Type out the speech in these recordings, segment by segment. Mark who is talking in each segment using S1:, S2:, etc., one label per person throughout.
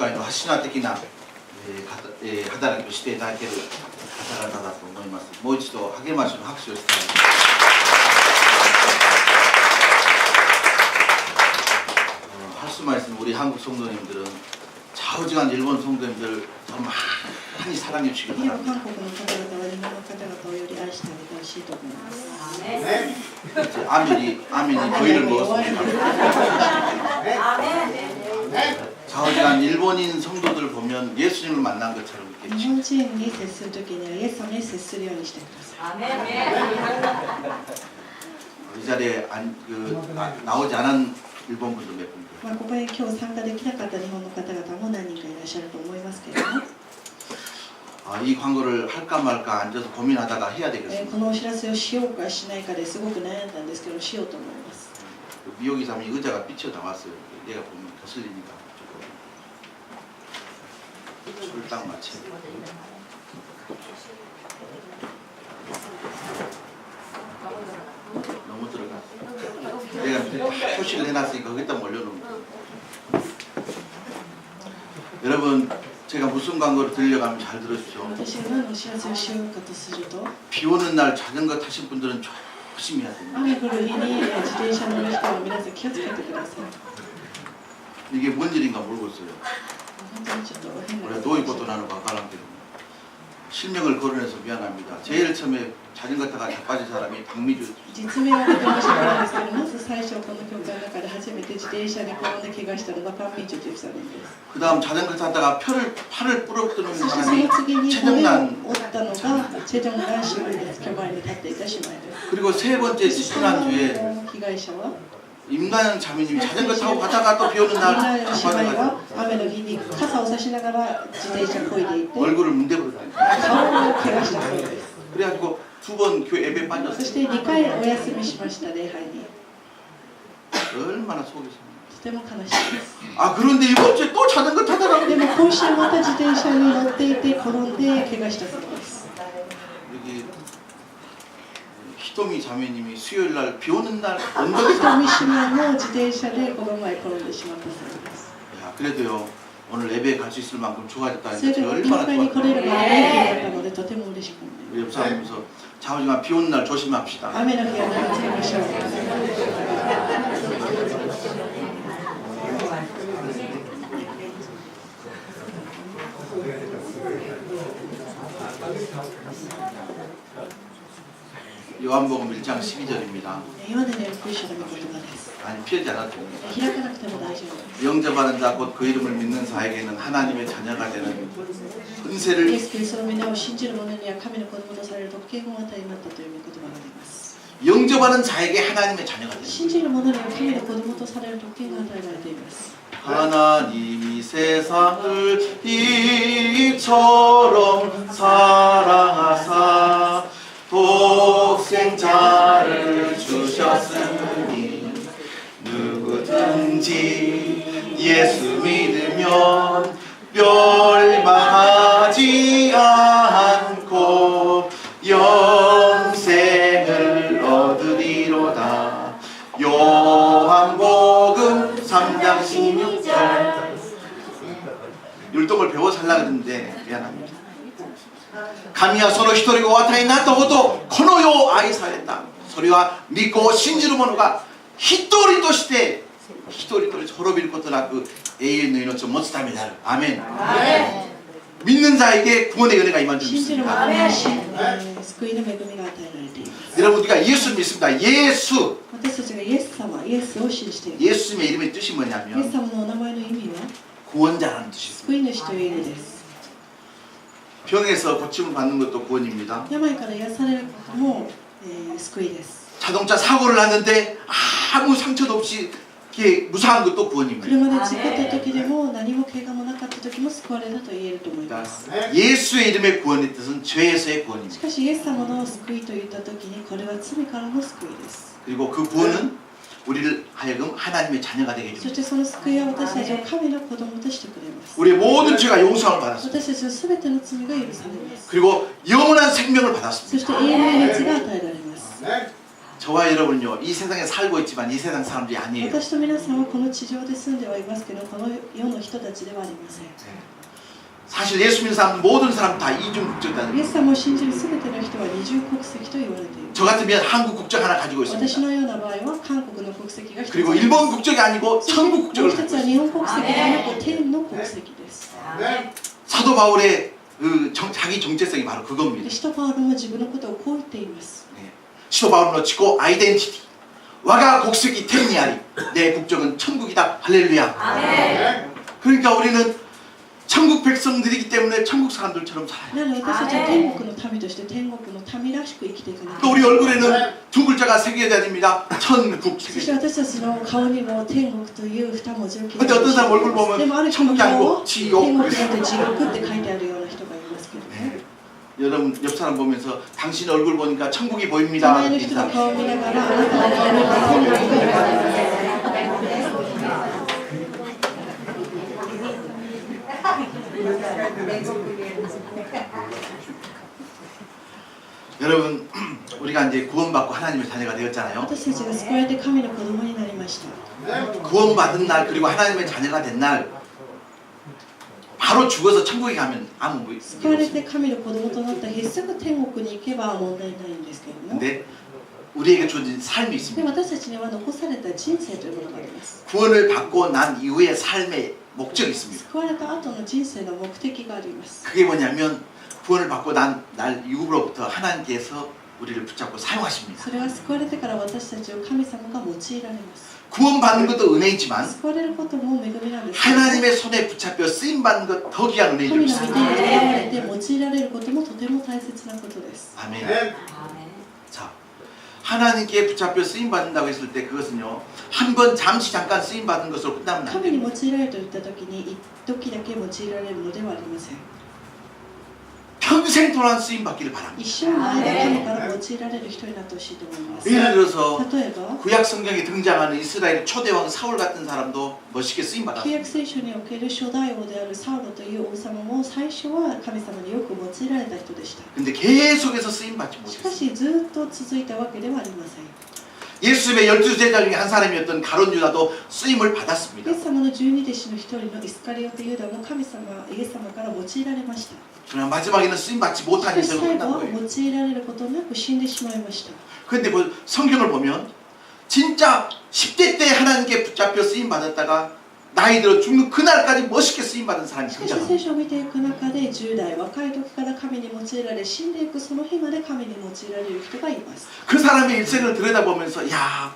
S1: 会の柱的な働きをしていただける方々だと思います。もう一度励ましの拍手をしたい。할수만 있으면 우리 한국 성도님들은 좌우지간 일본 성도님들 정말 많이 사랑해 주시기 바랍니다. 아멘이 거의를 먹었습니다. 좌우지간 일본인 성도들 보면 예수님을 만난 것처럼 이렇게 이 자리에 나오지 않은 일본 분도 몇 분.
S2: ここへ今日参加できなかった日本の方々も何人かいらっしゃると思いますけれども、
S1: 이 광고를 할까 말까 앉아서 고민하다가 해야 되겠습니다.
S2: このお知らせをしようかしないかですごく悩んだんですけど、しようと思います。
S1: 미역이 사람이 의자가 삐쳐 나왔어요. 내가 보면 거슬리니까 딱 맞춰. 너무 들어가. 내가 표시를 해놨으니까 거기다 몰려놓은 거예요. 여러분, 제가 무슨 광고를 들려가면 잘 들으십시오. 비 오는 날 자전거 타신 분들은 조심해야 됩니다. 이게 뭔 일인가 모르겠어요. 우리가 노이 것도 나는 바가랑데 실명을 거론해서 미안합니다. 제일 처음에 자전거 타가 자빠진 사람이 박미주. 그 다음 자전거 타다가 팔을 부러뜨는 사람이 최정란. 그리고 세 번째 지난주에 임나영 자매님이 자전거 타고 가다가 또 비 오는 날 자빠져가지고 얼굴을 문대버렸대요. 그래가지고 두 번 교회 예배 빠졌어요. 얼마나 속이 상해. 아 그런데 이번 주에 또 자전거 타더라고요. 여기 히토미 자매님이 수요일 날 비 오는 날 언덕에서. 야 그래도요 오늘 예배에 갈 수 있을 만큼 좋아졌다니까 제가 얼마나 좋았어요. 우리 옆사람이면서 자우지간 비 오는 날 조심합시다. 요한복음 1장 12절입니다. 아니 피하지 않아도 됩니다. 영접하는 자 곧 그 이름을 믿는 자에게는 하나님의 자녀가 되는 은혜를 영접하는 자에게 하나님의 자녀가 되는 하나님이 세상을 이처럼 사랑하사 독생자를 주셨으니 누구든지 예수 믿으면 멸망하지 않고 영생을 얻으리로다. 요한복음 3장 16절. 율동을 배워 살라 그랬는데 미안합니다. 神はその一人をお与えになったことをこの世を愛された。それは御子を信じる者が一人として一人として滅びることなく永遠の命を持つためである。アメン。 믿는 자에게 구원의 은혜가 임한 줄 믿습니다. 여러분 우리가 예수 믿습니다. 예수. 예수님의 이름의 뜻이 뭐냐면 구원자라는 뜻입니다. 병에서 고침을 받는 것도 구원입니다. 자동차 사고를 났는데 아무 상처도 없이 무사한 것도 구원입니다. 예수의 이름의 구원의 뜻은 죄에서의 구원입니다. 그리고 그 구원은 우리를 하여금 하나님의 자녀가 되게 해줍니다. 우리의 모든 죄가 용서를 받았습니다. 그리고 영원한 생명을 받았습니다. 저와 여러분요 이 세상에 살고 있지만 이 세상 사람들이 아니에요.
S2: 私と皆さんはこの地上で住んではいますけど、この世の人たちではありません。
S1: 사실 예수 믿는 사람 모든 사람 다 이중 국적이다.
S2: イエス様を信じるすべての人は二重国籍と言われている。
S1: 저 같으면 한국 국적 하나 가지고
S2: 私
S1: 있습니다.
S2: のような場合は韓国の国籍が一つ。
S1: 그리고 일본 국적이 아니고
S2: そして
S1: 천국
S2: もう
S1: 국적을
S2: 一
S1: 가지고
S2: つは
S1: 있습니다.
S2: 日本国籍ではなく天の国籍です。
S1: 사도 바울의 자기 정체성이 바로 그겁니다.
S2: 使徒パウロも自分のことをこう言っています。
S1: 시도 바울은 치고 아이덴티티. 와가 국적이天にあり, 내 국적은 천국이다. 할렐루야. 그러니까 우리는 천국 백성들이기 때문에 천국 사람들처럼 살아요.
S2: なので私たちは天国の民として天国の民らしく生きていかなきゃ
S1: 또 우리 얼굴에는 두 글자가 새겨져야 됩니다. 천국.
S2: そして私たちの顔にも天国という二文字を刻んで
S1: 근데 어떤 사람 얼굴 보면
S2: でもある人の
S1: 천국이
S2: 顔
S1: 아니고
S2: を
S1: 지옥.
S2: 天国だって地獄って書いてあるような人がいますけどね。
S1: 여러분 옆 사람 보면서 당신 얼굴 보니까 천국이 보입니다.
S2: 隣の人の顔を見ながらあなたの顔を見たら天国が見えます。
S1: 여러분 우리가 이제 구원받고 하나님의 자녀가 되었잖아요.
S2: 私たちが救われて神の子供になりました。
S1: 구원받은 날 그리고 하나님의 자녀가 된 날 바로 죽어서 천국에 가면 아무 뭐
S2: 救われて神の子供となった日すぐ天国に行けば問題ないんですけども。
S1: 근데 우리에게 주어진 삶이
S2: で
S1: 있습니다.
S2: 私たちには残された人生というものがあります。
S1: 구원을 받고 난 이후의 삶의 목적이 있습니다.
S2: 救われた後の人生の目的があります。
S1: 그게 뭐냐면 구원을 받고 난 날 이후로부터 하나님께서 우리를 붙잡고 사용하십니다.
S2: それは救われてから私たちを神様が用いられます。
S1: 구원받는 것도 은혜이지만
S2: 救われることも恵みなんです。
S1: 하나님의 손에 붙잡혀 쓰임받는 것 더 귀한
S2: 神
S1: 은혜인
S2: の
S1: 줄
S2: 御手に
S1: 믿습니다.
S2: とらわれて用いられることもとても大切なことです。
S1: 아멘. 자, 하나님께 붙잡혀 쓰임받는다고 했을 때 그것은요 한 번 잠깐 쓰임받은 것으로 끝나면 안
S2: 神に
S1: 됩니다.
S2: 用いられるといった時に一時だけ用いられるのではありません。
S1: 평생 동안 쓰임받기를
S2: 一
S1: 바랍니다.
S2: 生の間神から用いられる人になってほしいと思います。
S1: 예를 들어서
S2: 例えば
S1: 구약 성경에 등장하는 이스라엘 초대왕 사울 같은 사람도 멋있게 쓰임받았어요.
S2: 旧約聖書における初代王であるサウロという王様も最初は神様によく用いられた人でした。
S1: 근데 계속해서 쓰임받지
S2: しか
S1: 못했어요.
S2: しずっと続いたわけではありません。
S1: 예수님의 12제자 중에 한 사람이었던 가룟 유다도 쓰임을
S2: イ
S1: 받았습니다.
S2: エス様の12弟子の一人のイスカリオテユダもイエス様から用いられました。
S1: 그러나 마지막에는 쓰임받지
S2: し
S1: 못한
S2: かし
S1: 인생으로
S2: 最後
S1: 끝난
S2: は
S1: 거예요.
S2: 用いられることなく死んでしまいました。
S1: 그런데 뭐 성경을 보면 진짜 10대 때 하나님께 붙잡혀 쓰임받았다가 나이 들어 죽는 그날까지 멋있게 쓰임받은 사람이
S2: しかし
S1: 등장합니다.
S2: 聖書を見ていく中で10代若い時から神に用いられ死んでいくその日まで神に用いられる人がいます。
S1: 그 사람의 일생을 들여다보면서 야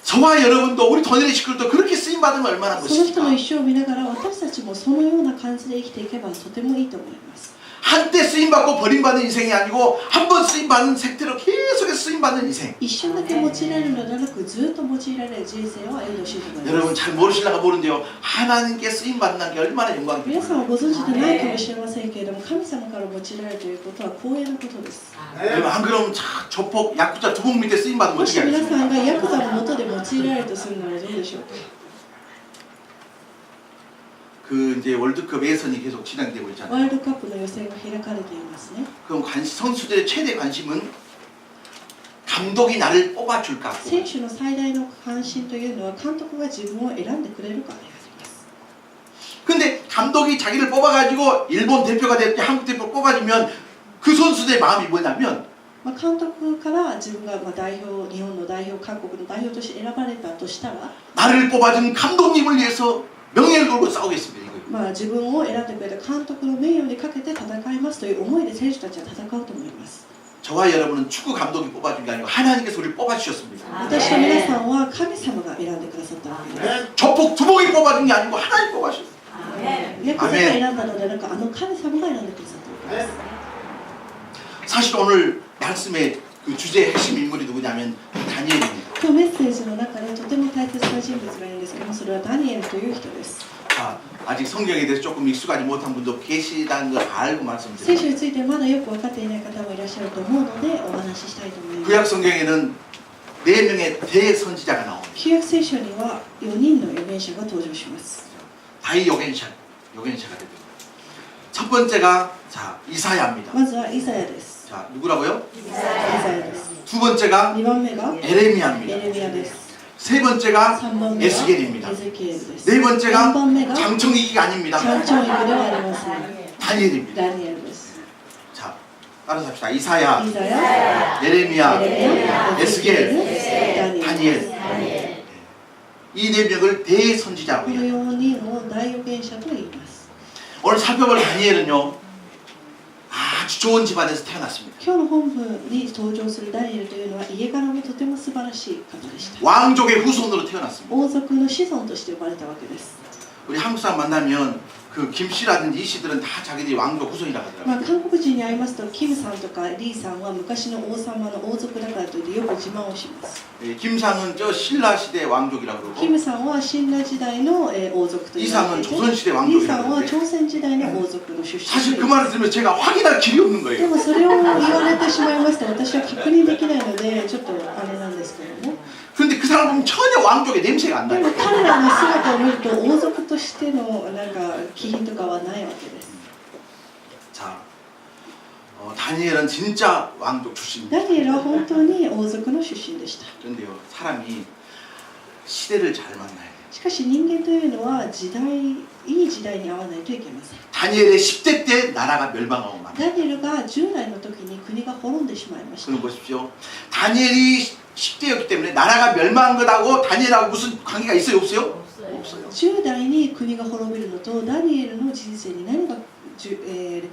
S1: 저와 여러분도 우리 도네리 식구들도 그렇게 쓰임받으면 얼마나
S2: その人の
S1: 멋있을까.
S2: 一生を見ながら私たちもそのような感じで生きていけばとてもいいと思います。
S1: 한때 쓰임받고 버림받는 인생이 아니고 한 번 쓰임받는 생태로 계속해서 쓰임받는 인생.
S2: 一瞬だけ用いられるのではなくずっと用いられる人生を歩んでほしいと思いま
S1: 여러분
S2: す。
S1: 잘 모르실라가 모르는데요. 하나님께 쓰임받는 게 얼마나
S2: 皆
S1: 영광입니까.
S2: さんはご存知でないかもしれませんけれども神様から用いられるということは光栄なことです。
S1: 여러분 안 그러면 조폭 야쿠자 두목 밑에 쓰임받으면
S2: もし
S1: 어떻게
S2: 皆さ
S1: 하겠습니까.
S2: んがヤクザの下で用いられるとするならどうでしょうか。
S1: 그 이제 월드컵 예선이 계속 진행되고
S2: ワ
S1: 있잖아요.
S2: ールドカップの予選が開かれていますね。
S1: 그럼 선수들의 최대 관심은 감독이 나를 뽑아줄까.
S2: 選手の最大の関心というのは監督が自分を選んでくれるかであります。
S1: 근데 감독이 자기를 뽑아가지고 일본 대표가 됐지 한국 대표 뽑아주면 그 선수들의 마음이 뭐냐면
S2: 監督から自分が代表、日本の代表、韓国の代表として選ばれたとしたら、
S1: 나를 뽑아준 감독님을 위해서 명예를 걸고 싸우겠습니다. 이거예요.
S2: 自分を選んでくれた監督の名誉にかけて戦いますという思いで選手たちは戦うと思います。
S1: 저와 여러분은 축구 감독이 뽑아준 게 아니고 하나님께서 우리를 뽑아주셨습니다.
S2: 私と皆さんは神様が選んでくださったわけです。
S1: 조폭 두목이 뽑아준 게 아니고 하나님 뽑아주셨어요.
S2: ヤクザが選んだのではなく、神様が選んでくださったわけです。
S1: 사실 오늘 말씀의 그 주제의 핵심 인물이 누구냐면 다니엘입니다.
S2: 今日メッセージの中でとても大切な人物がいるんですけども、それはダニエルという人です。
S1: 자, 아직 성경에 대해서 조금 익숙하지 못한 분도 계시다는 걸 알고
S2: 聖
S1: 말씀드립니다.
S2: 書についてまだよく分かっていない方もいらっしゃると思うのでお話ししたいと思います。
S1: 구약 성경에는 4명의 대선지자가 나옵니다.
S2: 旧約聖書には4人の預言者が登場します。
S1: 다이預言者,預言者가 되죠. 첫 번째가 자 이사야입니다.
S2: まずはイザヤです。
S1: 자 누구라고요?
S2: イザヤです。
S1: 두 번째가
S2: 2番目が
S1: 에레미야입니다.
S2: エレミヤです
S1: 세 번째가
S2: 3番目が
S1: 에스겔입니다.
S2: エゼキエルです
S1: 네
S2: 4
S1: 번째가
S2: 番目が
S1: 장청이기가 아닙니다.
S2: チャンチョンイクではありません
S1: 다니엘입니다.
S2: ダニエルです
S1: 자, 따라서 합시다. 이사야,
S2: イザヤ
S1: 예레미야,
S2: エレミヤ
S1: 에스겔,
S2: ダニエル
S1: 다니엘. 이 네 명을 대선지자라고
S2: この
S1: 해요.
S2: 4人を大預言者と言います
S1: 오늘 살펴볼 다니엘은요, 아주 좋은 집안에서 태어났습니다.
S2: 今日の本文に登場するダニエルというのは家柄もとても素晴らしい方でした
S1: 왕족의 후손으로 태어났습니다.
S2: 王族の子孫として生まれたわけです
S1: 우리 한국 사람 만나면 그 김씨라든지 이씨들은 다 자기들이 왕족 후손이라고
S2: まあ、
S1: 하더라고요.
S2: 韓国人に会いますとキムさんとかリーさんは昔の王様の王族だからといってよく自慢をします
S1: 예, 김상은 저 신라 시대 왕족이라고
S2: キ
S1: 그러고
S2: ムさんは新羅時代の王族と言われ
S1: 이상은
S2: ていて
S1: 조선시대
S2: リーさん
S1: 왕족이라고
S2: は
S1: 그러는데
S2: 朝鮮時代の王族の出身
S1: 사실 그 말을 들으면 제가 확인할 길이 없는
S2: で
S1: 거예요.
S2: もそれを言われてしまいますと私は確認できないのでちょっとあれなんですけども
S1: 근데 그 사람 보면 전혀 왕족의 냄새가 안
S2: で
S1: 나요.
S2: も彼らの姿を見ると王族としてのなんか気品とかはないわけです
S1: 자, 다니엘은 진짜 왕족 출신입니다.
S2: ダニエルは本当に王族の出身でした
S1: 그런데요, 사람이 시대를 잘 만나야 돼요.
S2: しかし人間というのはいい時代に合わないといけません
S1: 다니엘의 10대 때 나라가 멸망하고 말.
S2: ダニエルが10代の時に国が滅んでしまいました
S1: 그럼 보십시오. 다니엘이 10대였기 때문에 나라가 멸망한 것하고 다니엘하고 무슨 관계가 있어요, 없어요? 없어요.
S2: 10代に国が滅びるのとダニエルの人生に何が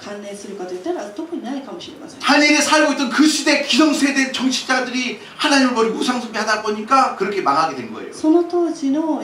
S2: 関連するかといったら特にないかもしれません
S1: 다니엘이 살고 있던 그 시대 기성세대 정치자들이 하나님을 버리고 우상숭배하다 보니까 그렇게 망하게 된 거예요.
S2: その当時の、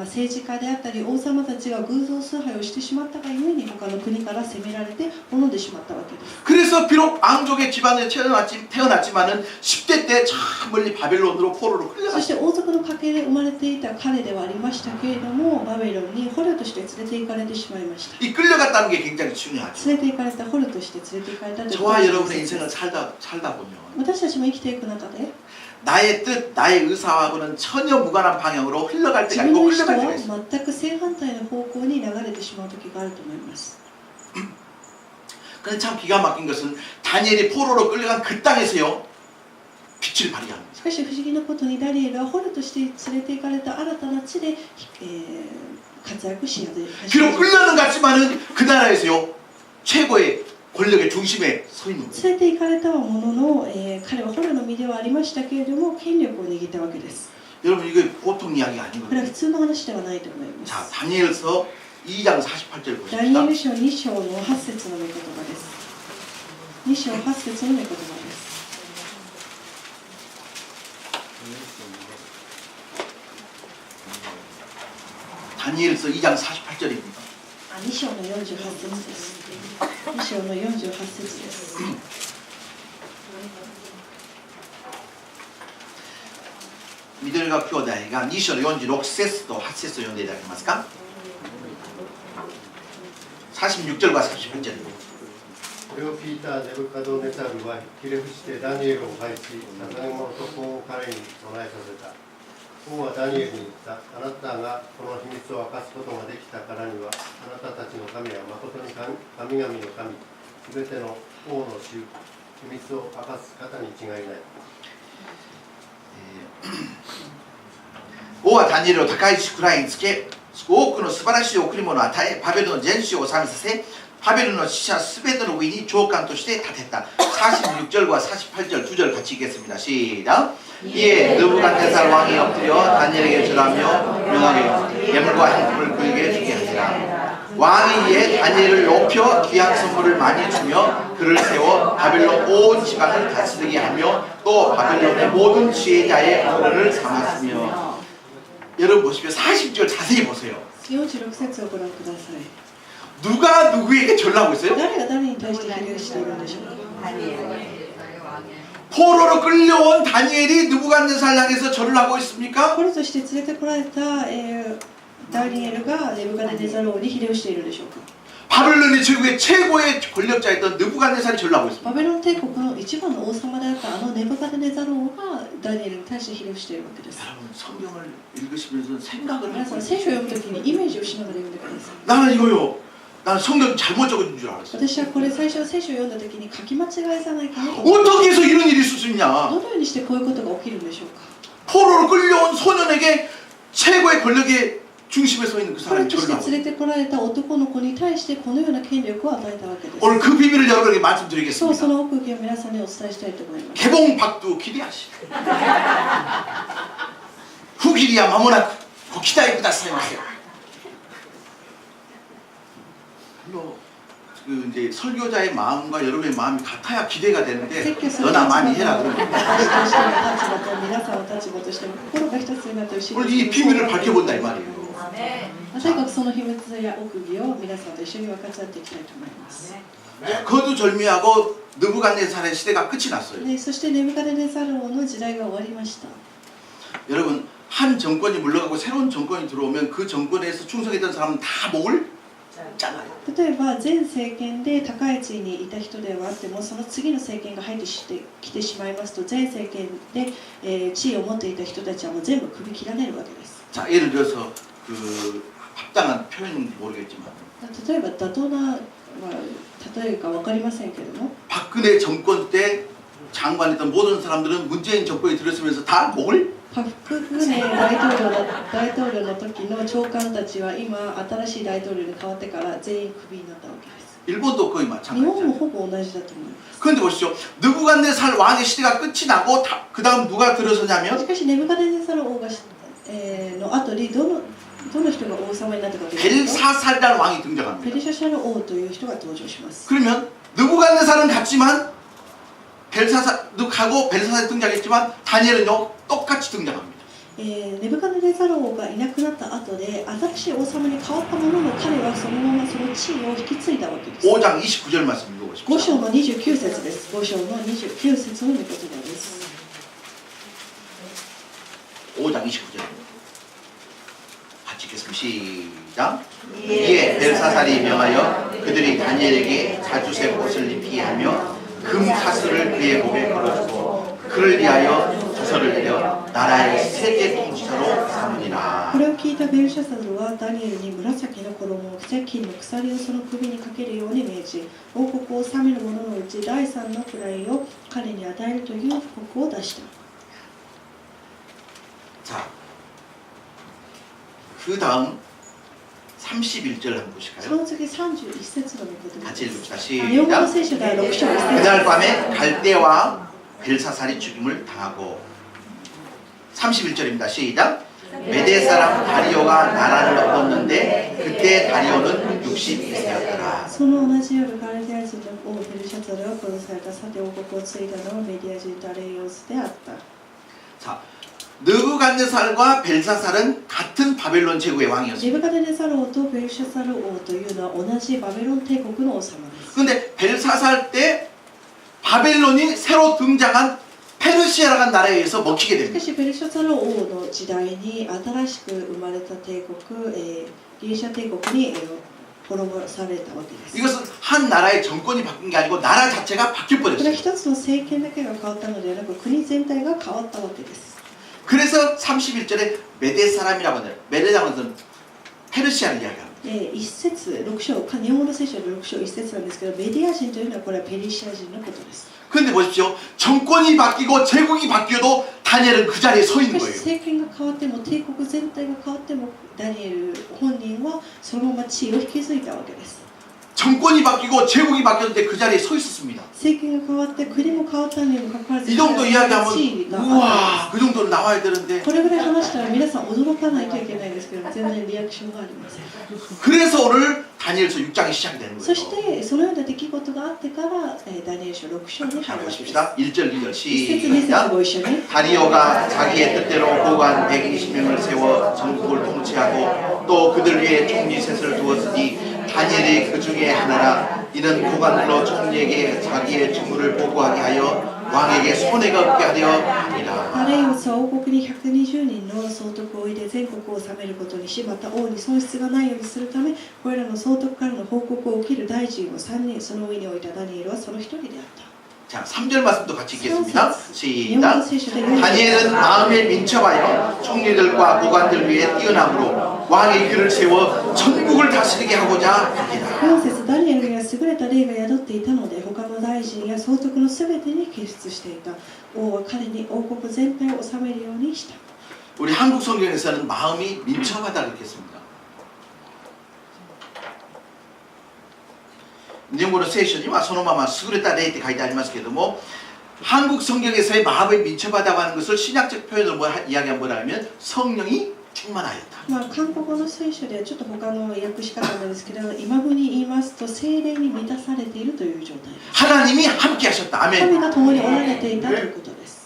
S2: 政治家であったり王様たちが偶像崇拝をしてしまったがゆえに他の国から攻められて滅んでしまったわけです
S1: 그래서 비록 왕족의 집안에 태어났지만은 10대 때 저 멀리 바벨론으로 포로로
S2: そ
S1: 끌려갔어요.
S2: して王族の家系で生まれていた彼ではありましたけれどもバベロンに捕虜として連れて行かれてしまいました
S1: 이 끌려갔다는 게 굉장히 중요하죠.
S2: 連れて行かれた捕虜として連れて行かれたということ
S1: 저와
S2: が
S1: 여러분의
S2: 大切
S1: 인생을
S2: です
S1: 살다 보면
S2: 私たちも生きていく中で
S1: 나의 뜻, 나의 의사하고는 전혀 무관한 방향으로 흘러갈
S2: 自
S1: 때가
S2: 分
S1: 있고
S2: の意思
S1: 흘러갈 때가 있어요.
S2: と全く正反対の方向に流れてしまう時があると思います
S1: 근데 참 기가 막힌 것은 다니엘이 포로로 끌려간 그 땅에서요 빛을 발휘합니다.
S2: しかし不思議なことにダニエルは捕虜として連れて行かれた新たな地で、活躍し始め
S1: 비록 끌려는 갔지만은 그 나라에서요 최고의 권력의 중심에 서 있는 거예요.
S2: 連れて行かれたものの、彼は捕虜の身ではありましたけれども権力を握ったわけです
S1: 여러분 이게 보통 이야기가
S2: これ
S1: 아니거든요.
S2: は普通の話ではないと思いま
S1: 자
S2: す
S1: 다니엘서 2장 48절
S2: ダニエ
S1: 보십시다.
S2: ル書2章の8節の御言葉です2章8節の御言葉です
S1: 다니엘서 2장 48절입니다.
S2: 2章の48節です2章の48節です
S1: 미들과 교다이가 2章の46節と8節を読んでいただけますか? 46절과 48절입니다.
S3: これを聞いたネブカドネザルはひれ伏してダニエルを配し、捧げ物と香を彼に備えさせた。王はダニエルに言った。あなたがこの秘密を明かすことができたからには、あなたたちの神は誠に神々の神、すべての王の主、秘密を明かす方に違いない。
S1: 王はダニエルを高い位につけ、多くの素晴らしい贈り物を与え、バベルの全地を治めさせ、バベルの死者すべての上に長官として立てた。 46절과 48절 두 절 같이 읽겠습니다. 시작. 이에 느부갓네살 왕이 엎드려 다니엘에게 절하며 명하게 예물과 향품을 그에게 주게 하니라. 왕이 이에 다니엘을 높여 귀한 선물을 많이 주며 그를 세워 바벨론 온 지방을 다스리게 하며 또 바벨론의 모든 지혜자의 어른을 삼았으며. 여러분 보십시오. 40절 자세히 보세요.
S2: 46節をご覧ください
S1: 누가 누구에게 절하고 있어요?
S2: 誰が誰に対してひれ伏しているんでしょうか
S1: 포로로 끌려온 다니엘이 느부갓네살 향해서 절을 하고 있습니까?
S2: 捕虜として連れてこられた、ダニエルがネブカデネザル王にひれ伏しているでしょうか
S1: 바벨론의 최고의 권력자였던 느부갓네살이 절을 하고 있습니다.
S2: バベロン帝国の一番の王様であったあのネブカデネザル王がダニエルに対してひれ伏しているわけです
S1: 여러분 성경을 읽으시면서 생각을
S2: 皆さん
S1: 하고
S2: 聖書を読むときにイメージをしながら読んでください
S1: 나는 이거요 나는 성경 잘못 적어준 줄 알았어.
S2: 私はこれ最初聖書を読んだ時に書き間違いじゃないかなと思って
S1: 어떻게 해서 이런 일이 있을 수 있냐?
S2: どのようにしてこういうことが起きるんでしょうか
S1: 포로로 끌려온 소년에게 최고의 권력의 중심에 서 있는 그
S2: 捕ら
S1: 사람이
S2: として
S1: 저를
S2: 連れてこられた男の子に対してこのような権力を与えたわけです
S1: 오늘 그 비밀을 여러분에게
S2: そう
S1: 말씀드리겠습니다.
S2: その奥義を皆さんにお伝えしたいと思います
S1: 개봉 박두 기대하시오. 후길이야 마모나쿠 기다려ください 물론 그 이제 설교자의 마음과 여러분의 마음이 같아야 기대가 되는데
S2: 説教する
S1: 너나 많이 해라 그러면
S2: 私としての立場と皆さんの立場としても心が一つになってほしい
S1: 오늘 이 비밀을 밝혀본다 이 말이에요.
S2: とにかくその秘密や奥義を皆さんと一緒に分かち合っていきたいと思います
S1: 거두절미하고 느부갓네살의 시대가 끝이 났어요.
S2: でそしてネブカデネザル王の時代が終わりました
S1: 여러분 한 정권이 물러가고 새로운 정권이 들어오면 그 정권에서 충성했던 사람은 다 목을 잘라요.
S2: 例えば前政権で高い地位にいた人ではあってもその次の政権が入ってきてしまいますと前政権で、地位を持っていた人たちはもう全部首切られるわけです
S1: 자 예를 들어서 그 합당한 표현인지 모르겠지만
S2: 例えば妥当な、例えか分かりませんけれども
S1: 박근혜 정권 때 장관했던 모든 사람들은 문재인 정권이 들었으면서 다 목을
S2: パク・クネ大統領の時の長官たちは今新しい大統領に変わってから全員クビになったわけです
S1: 일본도 거의
S2: 日本も
S1: 마찬가지죠.
S2: ほぼ同じだと思います
S1: 그런데 보시죠. 느부갓네살 왕의 시대가 끝이 나고 그 다음 누가
S2: し
S1: 들어서냐면
S2: かしネブカデネザル王が、の後にどの人が王様になったかというと
S1: 벨사살이라는 왕이
S2: ペ
S1: 등장합니다.
S2: ルシャシャル王という人が登場します
S1: 그러면 느부갓네살은 같지만 벨사살도 가고 벨사살이 등장했지만 다니엘은요 똑같이 등장합니다.
S2: ネブカデネザル王がいなくなった後で新しい王様に変わったものの彼はそのままその地位を引き継いだわけです
S1: 5장 29절 말씀
S2: 5
S1: 읽어보십시오.
S2: 章の29節です5章の29節の御言葉です
S1: 5장 29절 같이 읽겠습니다. 시작. 이에 벨사살이 명하여 그들이 다니엘에게 자주색 옷을 입히게 하며 금사슬을 그의 몸에 걸어주고 그를 위하여 주서를 내려 나라의 세계 통치자로 삼으니라.
S2: これを聞いたベルシャサルはダニエルに紫の衣を着せ金の鎖をその首にかけるように命じ王国を治める者のうち第三の位を彼に与えるという布告を出した
S1: 자, 그 다음 31절 한번
S2: そ
S1: 보실까요?
S2: の次31節の御言葉
S1: 같이
S2: です
S1: 읽읍시다.
S2: 日本語の
S1: 시작.
S2: 聖書第6章1
S1: 그날
S2: 節
S1: 밤에 갈대와 벨사살이 죽임을 당하고 31절입니다. 시작. 메대 사람 다리오가 나라를 얻었는데 그때 다리오는 62세였더라.
S2: その同じ夜ガルディア人の王ベルシャザルは殺されたさて王国を継いだのはメディア人ダレイオスであった
S1: 자, 느부갓네살과 벨사살은 같은 바벨론 제국의 왕이었습니다.
S2: ネブカデネザル王とベルシャザル王というのは同じバベロン帝国の王様です
S1: 근데 벨사살 때 바벨론이 새로 등장한 페르시아라는 나라에 의해서 먹히게
S2: しか
S1: 됩니다.
S2: しベルシャザル王の時代に新しく生まれた帝国、ギリシャ帝国に、滅ぼされたわけです
S1: 이것은 한 나라의 정권이 바뀐 게 아니고 나라 자체가
S2: これは
S1: 바뀌어버렸어요.
S2: 一つの政権だけが変わったのではなく国全体が変わったわけです
S1: 그래서 31절에 메데 사람이라고 하네요. 메데라는 것은 페르시아를 이야기합니다.
S2: 一節6章日本語の聖書の6章1節なんですけどメディア人というのはこれはペリシア人のことです
S1: 그런데 보십시오. 정권이 바뀌고 제국이 바뀌어도 다니엘은 그 자리에 서
S2: し
S1: 있는
S2: かし
S1: 거예요.
S2: 政権が変わっても帝国全体が変わってもダニエル本人はそのまま地位を引き継いだわけです
S1: 정권이 바뀌고 제국이 바뀌었는데 그 자리에 서 있었습니다.
S2: 政権が変わって国も変わったにもかかわらず
S1: 이 정도
S2: 地位
S1: 이야기하면
S2: があったんです
S1: 우와 그 정도는 나와야 되는데
S2: これぐらい話したら皆さん驚かないといけないんですけど全然リアクションがありません
S1: 그래서 오늘 다니엘서 6장이 시작이 되는
S2: そ
S1: 거예요.
S2: してそのような出来事があってからダニエル書6章に入
S1: 자
S2: るわけです
S1: 보십시다. 1절 2절
S2: 1節2節
S1: 시작.
S2: ご一緒に
S1: 다리오가 자기의 뜻대로 고관 120명을 세워 전국을 통치하고 또 그들 위에 총리 셋을 두었으니 다니엘이 그 중에 하나라. 이는 고관들로 총리에게 자기의 직무를 보고하게 하여 왕에게 손해가 없게 하려 함이라.
S2: ダレイオスは王国に120人の総督を入れ全国を治めることにしまた王に損失がないようにするためこれらの総督からの報告を受ける大臣を3人その上に置いたダニエルはその一人であった
S1: 자, 3절 말씀도 같이 읽겠습니다.
S2: 日本語
S1: 시작.
S2: 聖書で読んで
S1: 다니엘은 마음에 민첩하여 총리들과 고관들 위에 뛰어남으로 왕이 그를 세워 전국을 다스리게 하고자 합니다.
S2: 4節ダニエルには優れた霊が宿っていたので他の大臣や総督のすべてに掲出していた。王は彼に王国全体を治めるようにした。
S1: 우리 한국 성경에서는 마음이 민첩하다 그렇게 했습니다. 日本語の聖書にはそのまま優れた霊って書いてありますけれども 한국 성경에서의 마음이 민첩하다고 하는 것을 신약적 표현으로 이야기하면 뭐라 하면 성령이 충만하였다.
S2: 韓国語の聖書ではちょっと他の訳し方なんですけど、今風に言いますと聖霊に満たされているという状態です。
S1: 하나님이 함께 하셨다. 아멘.
S2: 神が共におられていたということです。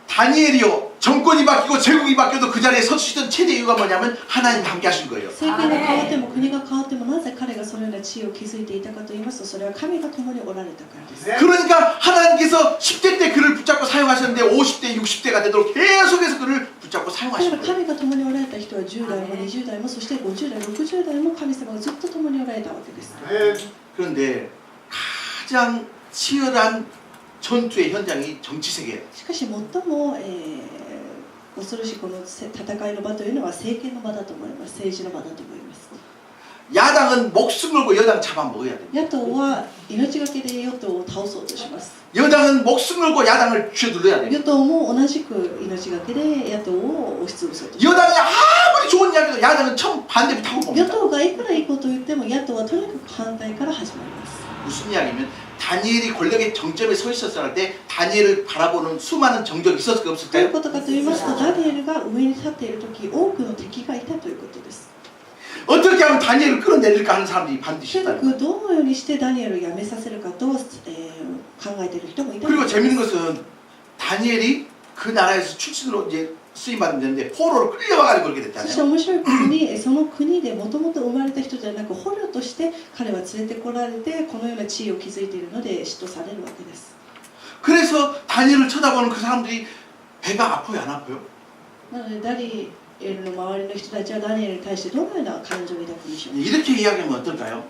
S1: 다니엘이요 정권이 바뀌고 제국이 바뀌어도 그 자리에 서주시던 최대 이유가 뭐냐면 하나님 함께 하신 거예요.
S2: 政権が変わっても国が変わってもなぜ彼がそのような地位を築いていたかと言いますと、それは神が共におられたからです。
S1: 그러니까 하나님께서 10대 때 그를 붙잡고 사용하셨는데 50대, 60대가 되도록 계속해서 그를 붙잡고
S2: だか
S1: 사용하신
S2: ら
S1: 거예요.
S2: 神が共におられた人は10代も20代もそして50代、60代も神様がずっと共におられたわけです。
S1: 그런데 가장 치열한 전투의 현장이 정치 세계예요.
S2: しかし最も、恐ろしいこの戦いの場というのは政権の場だと思います。政治の場だと思います。
S1: 야당은 목숨 걸고 여당 잡아먹어야 돼요.
S2: 野党は命がけで与党を倒そうとします。
S1: 여당은 목숨 걸고 야당을 쥐어둘러야 돼요.
S2: 与党も同じく命がけで野党を押し潰そうとします。
S1: 여당이 아무리 좋은 이야기도 야당은 처음 반대로 타고
S2: 与
S1: 봅니다.
S2: 党がいくらいいことを言っても野党はとにかく反対から始まります。
S1: 무슨 이야기냐면 다니엘이 권력의 정점에 서 있었을 때 다니엘을 바라보는 수많은 정적이 있었을까
S2: どういう
S1: 없을까요?
S2: ことかと言いますと、ダニエルが上に立っているとき、多くの敵がいたということです。
S1: 어떻게 하면 다니엘을 끌어내릴까 하는 사람들이 반드시
S2: 結
S1: 있다는
S2: 局、どのようにしてダニエルを辞めさせるかと、考えている人もいた。
S1: 그리고 재밌는 것은 다니엘이 그 나라에서 출신으로 이제 쓰임받으면 되는데 포로로 끌려와가지고 그렇게
S2: そして
S1: 됐잖아요.
S2: 面白いことに、その国でもともと生まれた人じゃなく、捕虜として彼は連れてこられて、このような地位を築いているので、嫉妬されるわけです。
S1: 그래서 다니엘을 쳐다보는 그 사람들이 배가 아파요, 안 아파요?
S2: なので、ダニエルの周りの人たちはダニエルに対してどのような感情を抱くんでしょうか。
S1: 이렇게 이야기하면 어떨까요?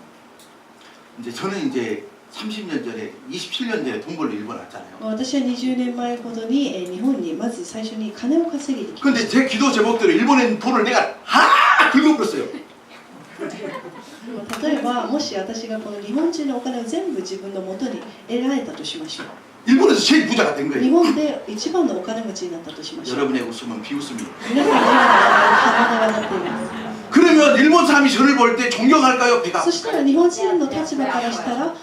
S1: 이제 저는 이제 30년 전에 27년 전에 돈 벌러 일본 왔잖아요.
S2: 私は20年前ほどに日本にまず最初に金を稼ぎに来ま
S1: 근데
S2: した。
S1: 제 기도 제목대로 일본에 있는 돈을 내가 다 긁어버렸어요.
S2: 例えば、もし私がこの日本人のお金を全部自分の元に得られたとしましょう。
S1: 일본에서 제일 부자가 된
S2: 日
S1: 거예요.
S2: 本で一番のお金持ちになったとしましょう。
S1: 여러분의 웃음은 비웃음이에요.
S2: 皆さんの笑顔は鼻が立っています。
S1: 그러면 일본 사람이 저를 볼 때 존경할까요? 배가
S2: そしたら日本人の立場からしたら、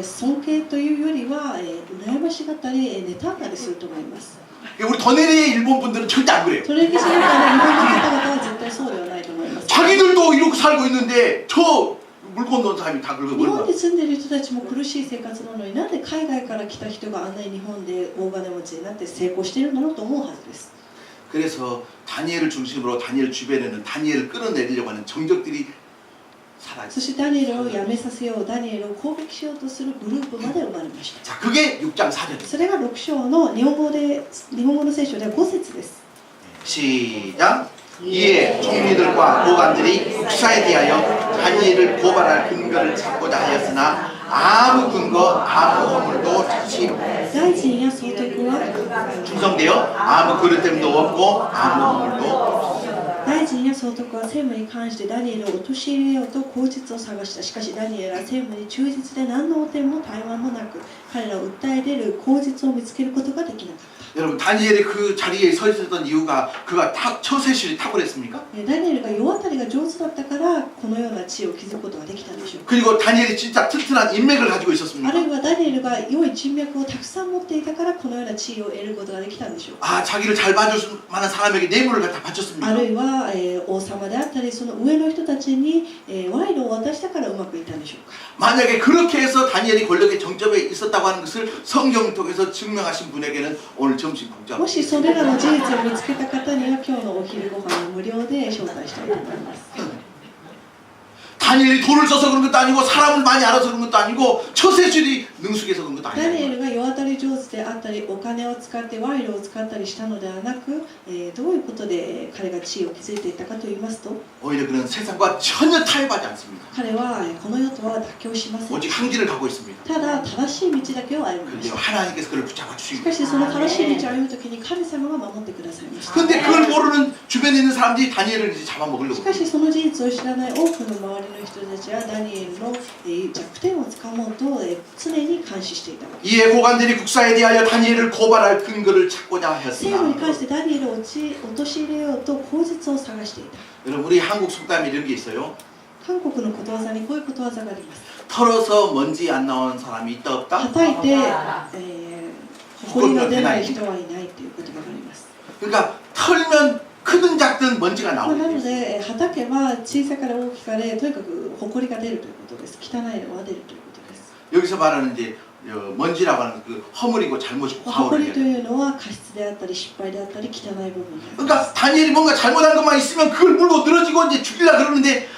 S2: 尊敬というよりは、羨ましがったり、妬んだりすると思います。
S1: 우리 더네리의 일본 분들은 절대 안 그래요.
S2: それにしながら日本の方々は絶対そうではないと思います。
S1: 자기들도 이렇게 살고 있는데 저 물건 넣은 사람이 다
S2: 日本
S1: 긁어버린
S2: に住んでいる人たちも苦しい生活なのに、なんで海外から来た人があんなに日本で大金持ちになって成功しているんだろうと思うはずです。
S1: 그래서 다니엘을 중심으로 다니엘 주변에는 다니엘을 끌어내리려고 하는 정적들이 살아있어요.
S2: そしてダニエルを辞めさせよう、ダニエルを攻撃しようとするグループまで生まれました。
S1: 자, 그게 6장 4절입니다.
S2: それが6章の日本語の聖書では5節です。
S1: 시작. 이에 총리들과 보관들이 국사에 대하여 다니엘을 고발할 근거를 찾고자 하였으나 아무 근거, 아무 허물도 찾지
S2: 大臣や総督は
S1: 충성되어 아무 그릇됨도 없고 아무 허물도 없었습니다.
S2: 大臣や総督は政務に関してダニエルを陥れようと口実を探した。しかしダニエルは政務に忠実で何の汚点も怠慢もなく、彼らを訴え出る口実を見つけることができなかった。
S1: 여러분 다니엘이 그 자리에 서 있었던 이유가 그가 처세술이 탁월했습니까?
S2: ダニエルが世渡りが上手だったからこのような地位を築くことができたんでしょうか。
S1: 그리고 다니엘이 진짜 튼튼한 인맥을 가지고
S2: あ
S1: 있었습니까?
S2: るいはダニエルが良い人脈をたくさん持っていたからこのような地位を得ることができたんでしょうか。
S1: 아 자기를 잘 봐줄 만한 사람에게 뇌물을 갖다
S2: あ
S1: 바쳤습니까?
S2: るいは、王様であったりその上の人たちに、賄賂を渡したからうまくいったんでしょうか。
S1: 만약에 그렇게 해서 다니엘이 권력의 정점에 있었다고 하는 것을 성경을 통해서 증명하신 분에게는 오늘 점심 공짜.
S2: もしそれらの事実を見つけた方には今日のお昼ご飯を無料で招待したいと思います。
S1: 다니엘이 돈을 써서 그런 것도 아니고 사람을 많이 알아서 그런 것도 아니고 처세술이 능숙해서 그런 것도
S2: ダニエ
S1: 아니에요.
S2: ルが世渡り上手であったりお金を使って賄賂を使ったりしたのではなく、どういうことで彼が地位を築いていったかと言いますと、
S1: 오히려 그는 세상과 전혀 타협하지 않습니다.
S2: 彼はこの世とはは妥協しません。
S1: 오직 한 길을 가고 있습니다.
S2: ただ正しい道だけを歩みま
S1: 그런데
S2: した。
S1: 하나님께서 그를 붙잡아
S2: し
S1: 주시고
S2: かしその正しい道を歩むときに神様が守ってくださいました。
S1: 근데 그걸 모르는 주변에 있는 사람들이 다니엘을 이제 잡아먹으려고
S2: しかしその事実を知らない多くの周りの人たちはダニエルの弱点をつかもうと常に監視していたわけです。
S1: 이에 고관들이 국사에 대하여 다니엘을 고발할 근거를 찾고자
S2: 聖母に
S1: 하였으나
S2: 関してダニエルを陥れようと口実を探していた。
S1: 여러분 우리 한국 속담에 이런 게 있어요.
S2: 韓国のことわざにこういうことわざがあります。
S1: 털어서 먼지 안 나오는 사람이 있다 없다?
S2: 叩いて、埃が出ない人はいないという言葉があります。
S1: 그러니까 털면 크든 작든 먼지가
S2: な
S1: 나오게
S2: の
S1: 돼요.
S2: で、叩けば小さかれ大きかれとにかく埃が出るということです。汚いのは出るということです。
S1: 여기서 말하는 이제 먼지라고 하는 그 허물이고 잘못이고 과오를
S2: 埃と
S1: 얘기해요.
S2: いうのは過失であったり失敗であったり汚い部分である。
S1: 그러니까 다니엘이 뭔가 잘못한 것만 있으면 그걸 물고 늘어지고 이제 죽이려 그러는데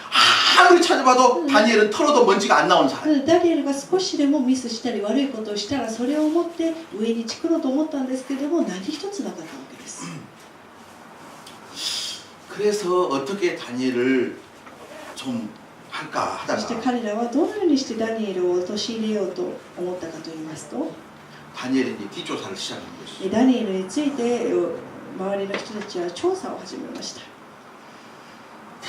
S1: 아무리 찾아봐도 다니엘은 털어도 먼지가 안 나오는 사람.
S2: ダニエルが少しでもミスしたり悪いことをしたらそれを持って上に作ろうと思ったんですけれども何一つなかったわけです。
S1: 그래서 어떻게 다니엘을 좀 할까
S2: そして
S1: 하다가
S2: 彼らはどのようにしてダニエルを陥れようと思ったかといいますと、
S1: 다니엘이 이제 뒷조사를 시작한 것이죠.
S2: ダニエルについて周りの人たちは調査を始めました。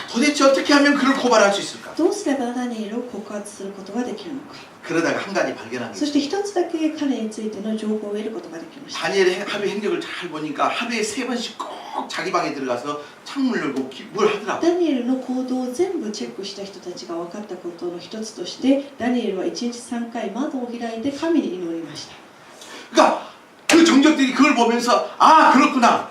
S1: 도대체 어떻게 하면 그를 고발할 수 있을까?
S2: どうすればダニエルを告発することができるのか。
S1: 그러다가 한 가지 발견한 게
S2: そして一つだけ彼についての情報を得ることができました。
S1: 다니엘의 하루 행적을 잘 보니까 하루에 3번씩 꼭 자기 방에 들어가서 창문 열고 뭘 하더라고.
S2: ダニエルの行動を全部チェックした人たちが分かったことの一つとしてダニエルは1日3回窓を開いて神に祈りました。
S1: 그러니까 그 정적들이 그걸 보면서 아 그렇구나.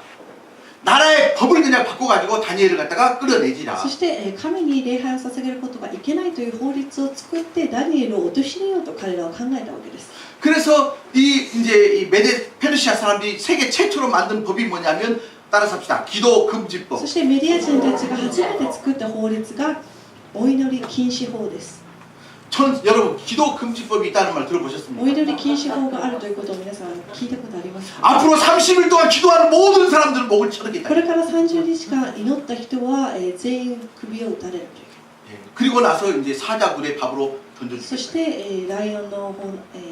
S1: 나라의 법을 그냥 바꿔가지고 다니엘을 갖다가 끌어내지라.
S2: そして神に礼拝を捧げることがいけないという法律を作ってダニエルを陥れようと彼らは考えたわけです。
S1: 그래서 이 메데 페르시아 사람들이 세계 최초로 만든 법이 뭐냐면 따라서 합시다. 기도 금지법.
S2: そしてメディア人たちが初めて作った法律がお祈り禁止法です。
S1: 여러분 기도 금지법이 있다는 말
S2: お
S1: 들어보셨습니까?
S2: 祈り禁止法があるということを皆さん聞いたことありますか？
S1: 앞으로 30일 동안 기도하는 모든 사람들은 목을 쳐르겠다.
S2: これから30日間祈った人は全員首を打たれるという。
S1: 그리고 나서 이제 사자굴에 밥으로
S2: そし
S1: 던져주겠다.
S2: てライオンの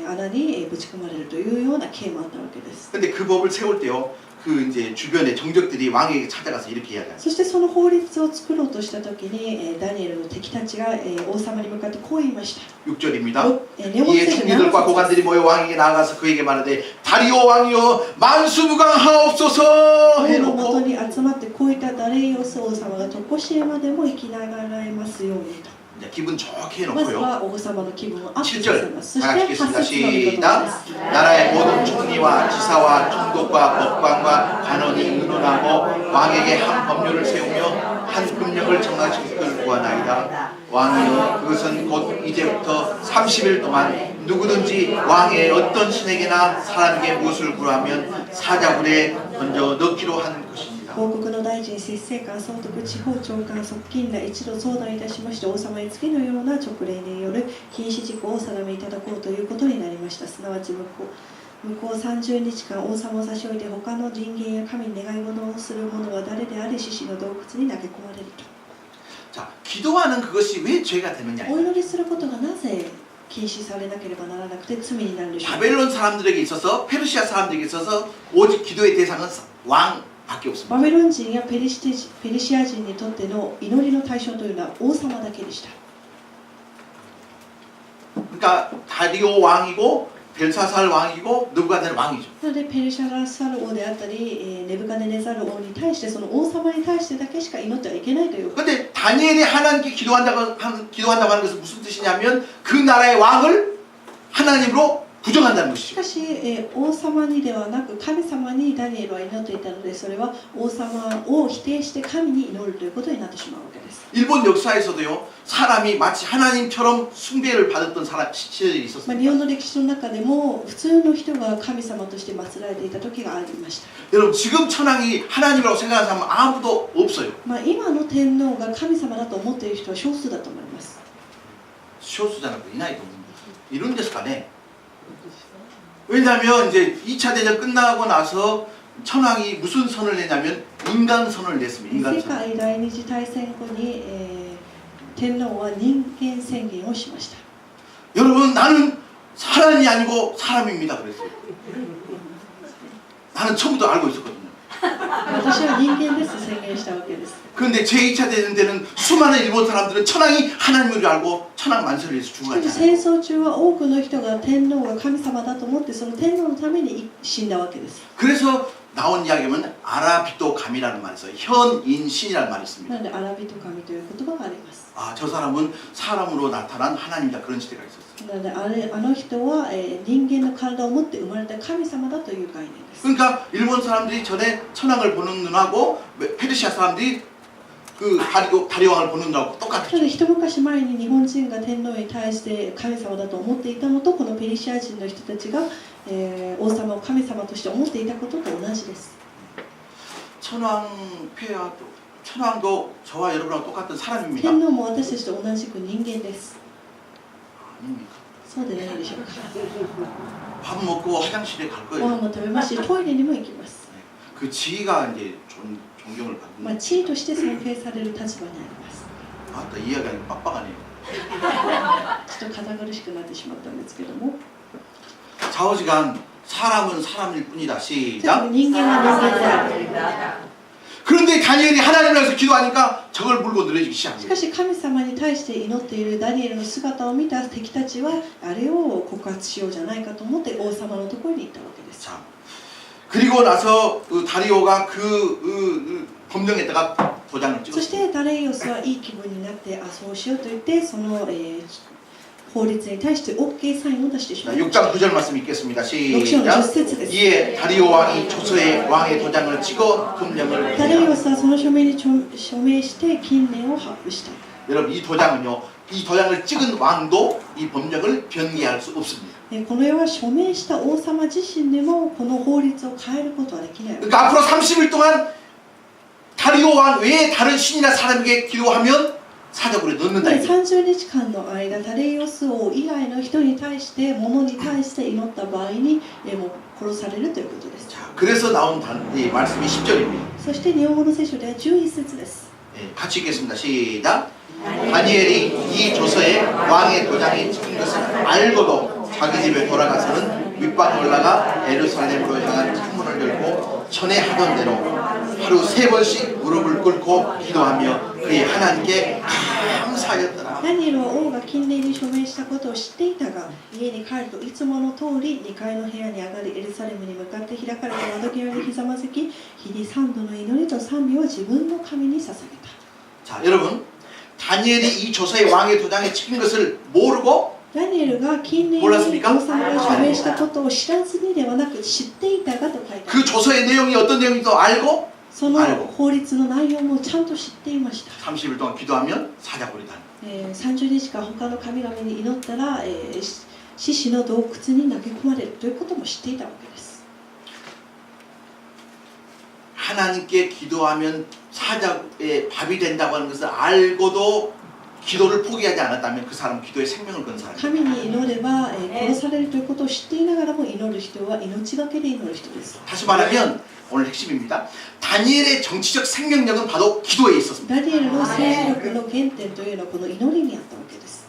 S2: 穴にぶち込まれるというような刑もあったわけです。
S1: 근데 그 법을 세울 때요. 그 이제 주변의 정적들이 왕에게 찾아가서 이렇게 이야기해요.
S2: そしてその法律を作ろうとしたときにダニエルの敵たちが王様に向かってこう言いました。
S1: 6절입니다.
S2: ネモフ
S1: 이에
S2: セル
S1: 총리들과
S2: 7節
S1: 고관들이 모여 왕에게 나아가서 그에게 말하되 다리오 왕이여 만수무강하옵소서
S2: 王のもと
S1: 해놓고
S2: に集まってこういったダレイオス王様が常しえまでも生きながらえますようにと。
S1: 이제 기분 좋게
S2: まず
S1: 해놓고요.
S2: は王様の気分をアップさせます。そ
S1: 7절
S2: して
S1: 다
S2: 8
S1: 같이
S2: 節の御言
S1: 읽겠습니다.
S2: 葉です。
S1: 나라의 모든 총리와 지사와 총독과 법관과 관원이 의논하고 왕에게 한 법률을 세우며 한 금령을 정하시길 구하나이다. 왕이여 그것은 곧 이제부터 30일 동안 누구든지 왕의 어떤 신에게나 사람에게 무엇을 구하면 사자굴에 던져 넣기로 하는 것입니다.
S2: 王国の大臣、執政官、総督、地方長官、側近ら一度相談いたしまして王様に次のような直令による禁止事項を定めいただこうということになりました。すなわち向こう30日間王様を差し置いて他の人間や神に願い物をする者は誰であれ獅子の洞窟に投げ込まれると。
S1: 자, 기도하는 그것이 왜 죄가 되느냐?
S2: お祈りすることがなぜ禁止されなければならなくて罪になるでしょうか。
S1: 바벨론 사람들에게 있어서 페르시아 사람들에게 있어서 오직 기도의 대상은 왕밖에 없습니다.
S2: バベロン人やペリシア人にとっての祈りの対象というのは王様だけでした。
S1: 그러니까 다리오 왕이고 벨사살 왕이고 느부갓네살 왕이죠.
S2: なのでペルシャサル王であったりネブカデネザル王に対してその王様に対してだけしか祈ってはいけないという。
S1: 근데 다니엘이 하나님께 기도한다고 하는 것은 무슨 뜻이냐면 그 나라의 왕을 하나님으로 부정한다는
S2: し
S1: 것이죠.
S2: かし、王様にではなく神様にダニエルは祈っていたのでそれは王様を否定して神に祈るということになってしまうわけです。
S1: 일본 역사에서도요 사람이 마치 하나님처럼 숭배를 받았던 시절이
S2: 日
S1: 있었습니다.
S2: 本の歴史の中でも普通の人が神様として祀られていた時がありました。
S1: 여러분 지금 천황이 하나님이라고 생각하는 사람은 아무도 없어요.
S2: 今の天皇が神様だと思っている人は少数だと思います。
S1: 쇼수잖아요. 이 나이도 이런 데서 가네. 왜냐하면 이제 2차 대전 끝나고 나서 천황이 무슨 선을 내냐면 인간 선을 냈습니다. 인간
S2: 世
S1: 선.
S2: 界第二次大戦後に、天皇は人間宣言をしました。
S1: 여러분 나는 사람이 아니고 사람입니다 그랬어요. 나는 처음부터 알고 있었거든요.
S2: 私は人間ですと宣言したわけです。
S1: 그런데 제2차 대전 때는 수많은 일본 사람들은 천황이 하나님을 알고 천황 만세를 위해서
S2: しかし
S1: 죽어갔잖아요.
S2: 戦争中は多くの人が天皇が神様だと思ってその天皇のために死んだわけです。
S1: 그래서 나온 이야기면 아라비토 감이라는 말이 있어요. 현인신이라는 말이
S2: な
S1: 있습니다.
S2: のでアラビト神という言葉があります。
S1: 아, 저 사람은 사람으로 나타난 하나님이다 그런 시대가 있었어요.
S2: なのであの人は、人間の体を持って生まれた神様だという概念です。
S1: 그러니까 일본 사람들이 전에 천황을 보는 눈하고 페르시아 사람들이 그 다리왕을 보는 눈하고
S2: なの
S1: 똑같았죠.
S2: で一昔前に日本人が天皇に対して神様だと思っていたのとこのペリシア人の人たちが、王様を神様として思っていたことと同じです。
S1: 천황도 저와 여러분하고 똑같은 사람입니다.
S2: 天皇も私たちと同じく人間です。
S1: 아닙니까?
S2: そうでないでしょうか。
S1: 밥 먹고 화장실에 갈
S2: ご
S1: 거예요.
S2: 飯も食べますしトイレにも行きます。
S1: 그 지위가 이제 존경을
S2: まあ
S1: 받는.
S2: 地位として尊敬される立場にあります。
S1: 아따 이해가 빡빡하네요.
S2: ちょっと堅苦しくなってしまったんですけども、
S1: 좌우지간 사람은 사람일 뿐이다.
S2: とにか
S1: 시작.
S2: く人間は人間である。
S1: 그런데 다니엘이 하나님을 위해서 기도하니까 적을 물고 늘어지기
S2: し
S1: 시작해요.
S2: かし神様に対して祈っているダニエルの姿を見た敵たちはあれを告発しようじゃないかと思って王様のところに行ったわけです。
S1: 자, 그리고 나서 그 다리오가 그 법령에다가 도장을
S2: そし
S1: 찍었어요.
S2: てダレイオスはいい気分になってそうしようと言ってその、法律に対して OK サインを出してしまいました。
S1: 6장 9절 말씀 읽겠습니다.
S2: 6章の10
S1: 시작.
S2: 節です。
S1: 이에 다리오 왕이 조서에 왕의 도장을 찍어 법령을
S2: ダレイオ
S1: 내니라.
S2: スはその署名に署名して禁令を発布した。
S1: 여러분 이 도장은요. 이 도장을 찍은 왕도 이 법령을 변개할 수 없습니다.
S2: この世は署名した王様自身でもこの法律を変えることはできない。
S1: 그러니까 앞으로 30일 동안 다리오 왕 외에 다른 신이나 사람에게 기도하면 사적으로 넣는다.
S2: 30日間の間、ダレイオス王以外の人に対して、物に対して祈った場合に、もう殺されるということです。
S1: 자, 그래서 나온 이 말씀이 10절입니다.
S2: そして日本語の聖書では11節です。
S1: 같이 읽겠습니다. 시작. 다니엘이 이 조서에 왕의 도장이 찍힌 것을 알고도 자기 집에 돌아가서는 윗방에 올라가 예루살렘으로 향한 창문을 열고 전에 하던 대로 하루 3번씩 무릎을 꿇고 기도하며 그의 하나님께 감사하였더라.
S2: ダニエルは王が禁令に署名したことを知っていたが、家に帰るといつもの通り2階の部屋に上がり、エルサレムに向かって開かれた窓際にひざまずき、日に3度の祈りと賛美を自分の神に捧げた。
S1: 자, 여러분, 다니엘이 이 조서에 왕의 도장에 찍힌 것을 모르고
S2: ダニエルが禁令に王様が署名したことを知らずにではなく知っていたがと書いてあります。
S1: 그 조서의 내용이 어떤 내용인지도 알고
S2: その法律の内容もちゃんと知っていました。
S1: 30일 동안 기도하면 사자굴이 다니.
S2: 30日間他の神々に祈ったら、獅子の洞窟に投げ込まれるということも知っていたわけです。
S1: 하나님께 기도하면 사자의 밥이 된다고 하는 것을 알고도 기도를 포기하지 않았다면 그 사람은 기도에 생명을 건 사람입니다.
S2: 神に祈れば、殺されるということを知っていながらも祈る人は命がけで祈る人です。
S1: 다시 말하면 오늘 핵심입니다. 다니엘의 정치적 생명력은 바로 기도에 있었습니다.
S2: ダニエルの政治力の原点というのはこの祈りにあったわけです。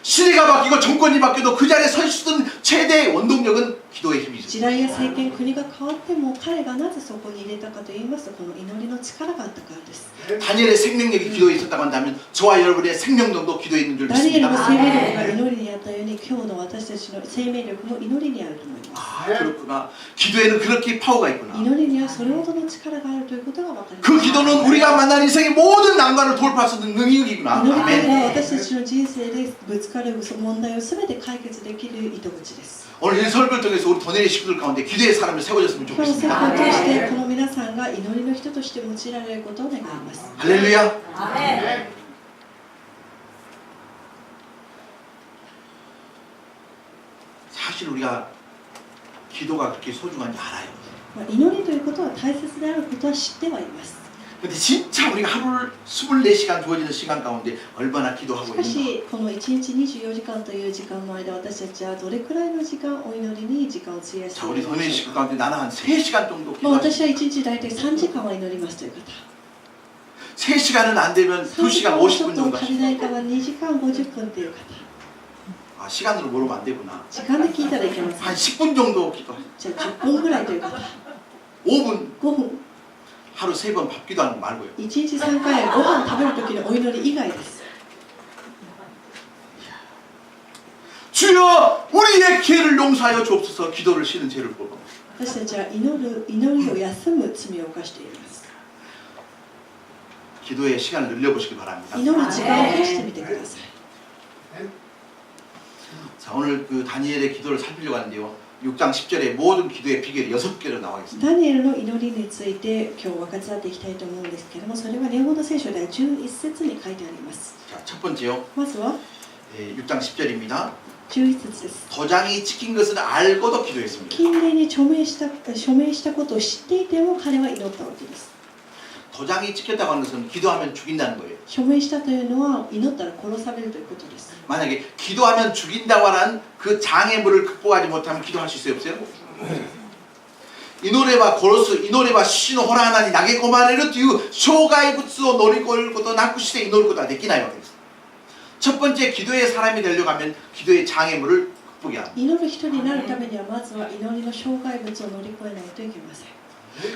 S1: 시대가 바뀌고 정권이 바뀌어도 그 자리에 설 수 있는 최대의 원동력은 기도의 힘이죠.
S2: 時代や政権、国が変わっても彼がなぜそこに入れたかといいますと、この祈りの力があったからです。
S1: 다니엘의 생명력이 기도에 있었다고 한다면 저와 여러분의 생명력도 기도에 있는 줄
S2: ダニエルの
S1: 믿습니다.
S2: 生命力が祈りにあったように、今日の私たちの生命力も祈りにあると思います。
S1: 아, 그렇구나. 기도에는 그렇게 파워가 있구나.
S2: 祈りにはそれほどの力があるということが分かります。
S1: 그 기도는 우리가 만난 인생의 모든 난관을 돌파할 수 있는 능력이구나.
S2: 祈りというの
S1: 아멘.
S2: は私たちの人生でぶつかる問題を全て解決できる糸口です。
S1: 오늘 이 설교를 통해서 우리 도내리 식구들 가운데 기도의 사람이 세워졌으면
S2: 今日の説法を通
S1: 좋겠습니다.
S2: してこの皆さんが祈りの人として用いられることを願います。
S1: 할렐루야. 사실 우리가 기도가 그렇게 소중한지 알아요.
S2: 祈りということは大切であることは知ってはいます。
S1: 근데 진짜 우리가 하루를 24시간 주어지는 시간 가운데 얼마나 기도하고
S2: しか
S1: 있는가.
S2: しこの1日24時間という時間の間、私たちはどれくらいの時間お祈りに時間を費やして
S1: 자,
S2: い
S1: 우리
S2: る
S1: 도내리
S2: でしょ
S1: 식구
S2: うか。
S1: 가운데 나는 한 3시간 정도
S2: 私
S1: 기도하죠.
S2: は1日大体3時間は祈りますという方、
S1: 3시간은 안 되면
S2: 3時間
S1: 2시간
S2: もちょっ
S1: 50분
S2: と
S1: 정도
S2: 足りないから2時間50分という方、
S1: 아, 시간으로 모르면 안 되구나.
S2: 時間で聞いたらいけません。
S1: 한 10분 정도 기도해.
S2: じゃあ10分ぐらいという方、
S1: 5분
S2: 5分、
S1: 하루 3번 밥 기도하는 거 말고요.
S2: 1日3回ご飯食べる時のお祈り以外です。
S1: 주여 우리의 죄를 용서하여 주옵소서. 기도를 쉬는 죄를 보고.
S2: 私たちは祈りを休む罪を犯しています。
S1: 기도의 시간을 늘려보시기 바랍니다.
S2: 祈る時間を増やしてみてください。
S1: 자, 오늘 그 다니엘의 기도를 살피려고 하는데요. 6장 10절에 모든 기도의 비결이 6개로 나와 있습니다.
S2: ダニエルの祈りについて今日分かち合っていきたいと思うんですけれども、それは日本の聖書では11節に書いてあります。
S1: 자, 첫 번째요.
S2: まずは
S1: 6장 10절입니다.
S2: 11節です。
S1: 도장이 찍힌 것을 알고도 기도했습니다.
S2: 禁令に署名したことを知っていても彼は祈ったわけです。
S1: 도장이 찍혔다고 하는 것은 기도하면 죽인다는 거예요.
S2: 署名したというのは祈ったら殺されるということです。
S1: 만약에 기도하면 죽인다고 하는 그 장애물을 극복하지 못하면 기도할 수 있어요, 없어요? 이 노래와 고로스, 이 노래와 시노 호라하나니 나게 고마레르 듀 쇼가이 부츠を 乗り越えることなくして祈ることができないわけです。 첫 번째 기도의 사람이 되려고 하면 기도의 장애물을 극복해야 합니다.
S2: 祈る人になるためにはまずは祈りの障害物を乗り越えないといけません。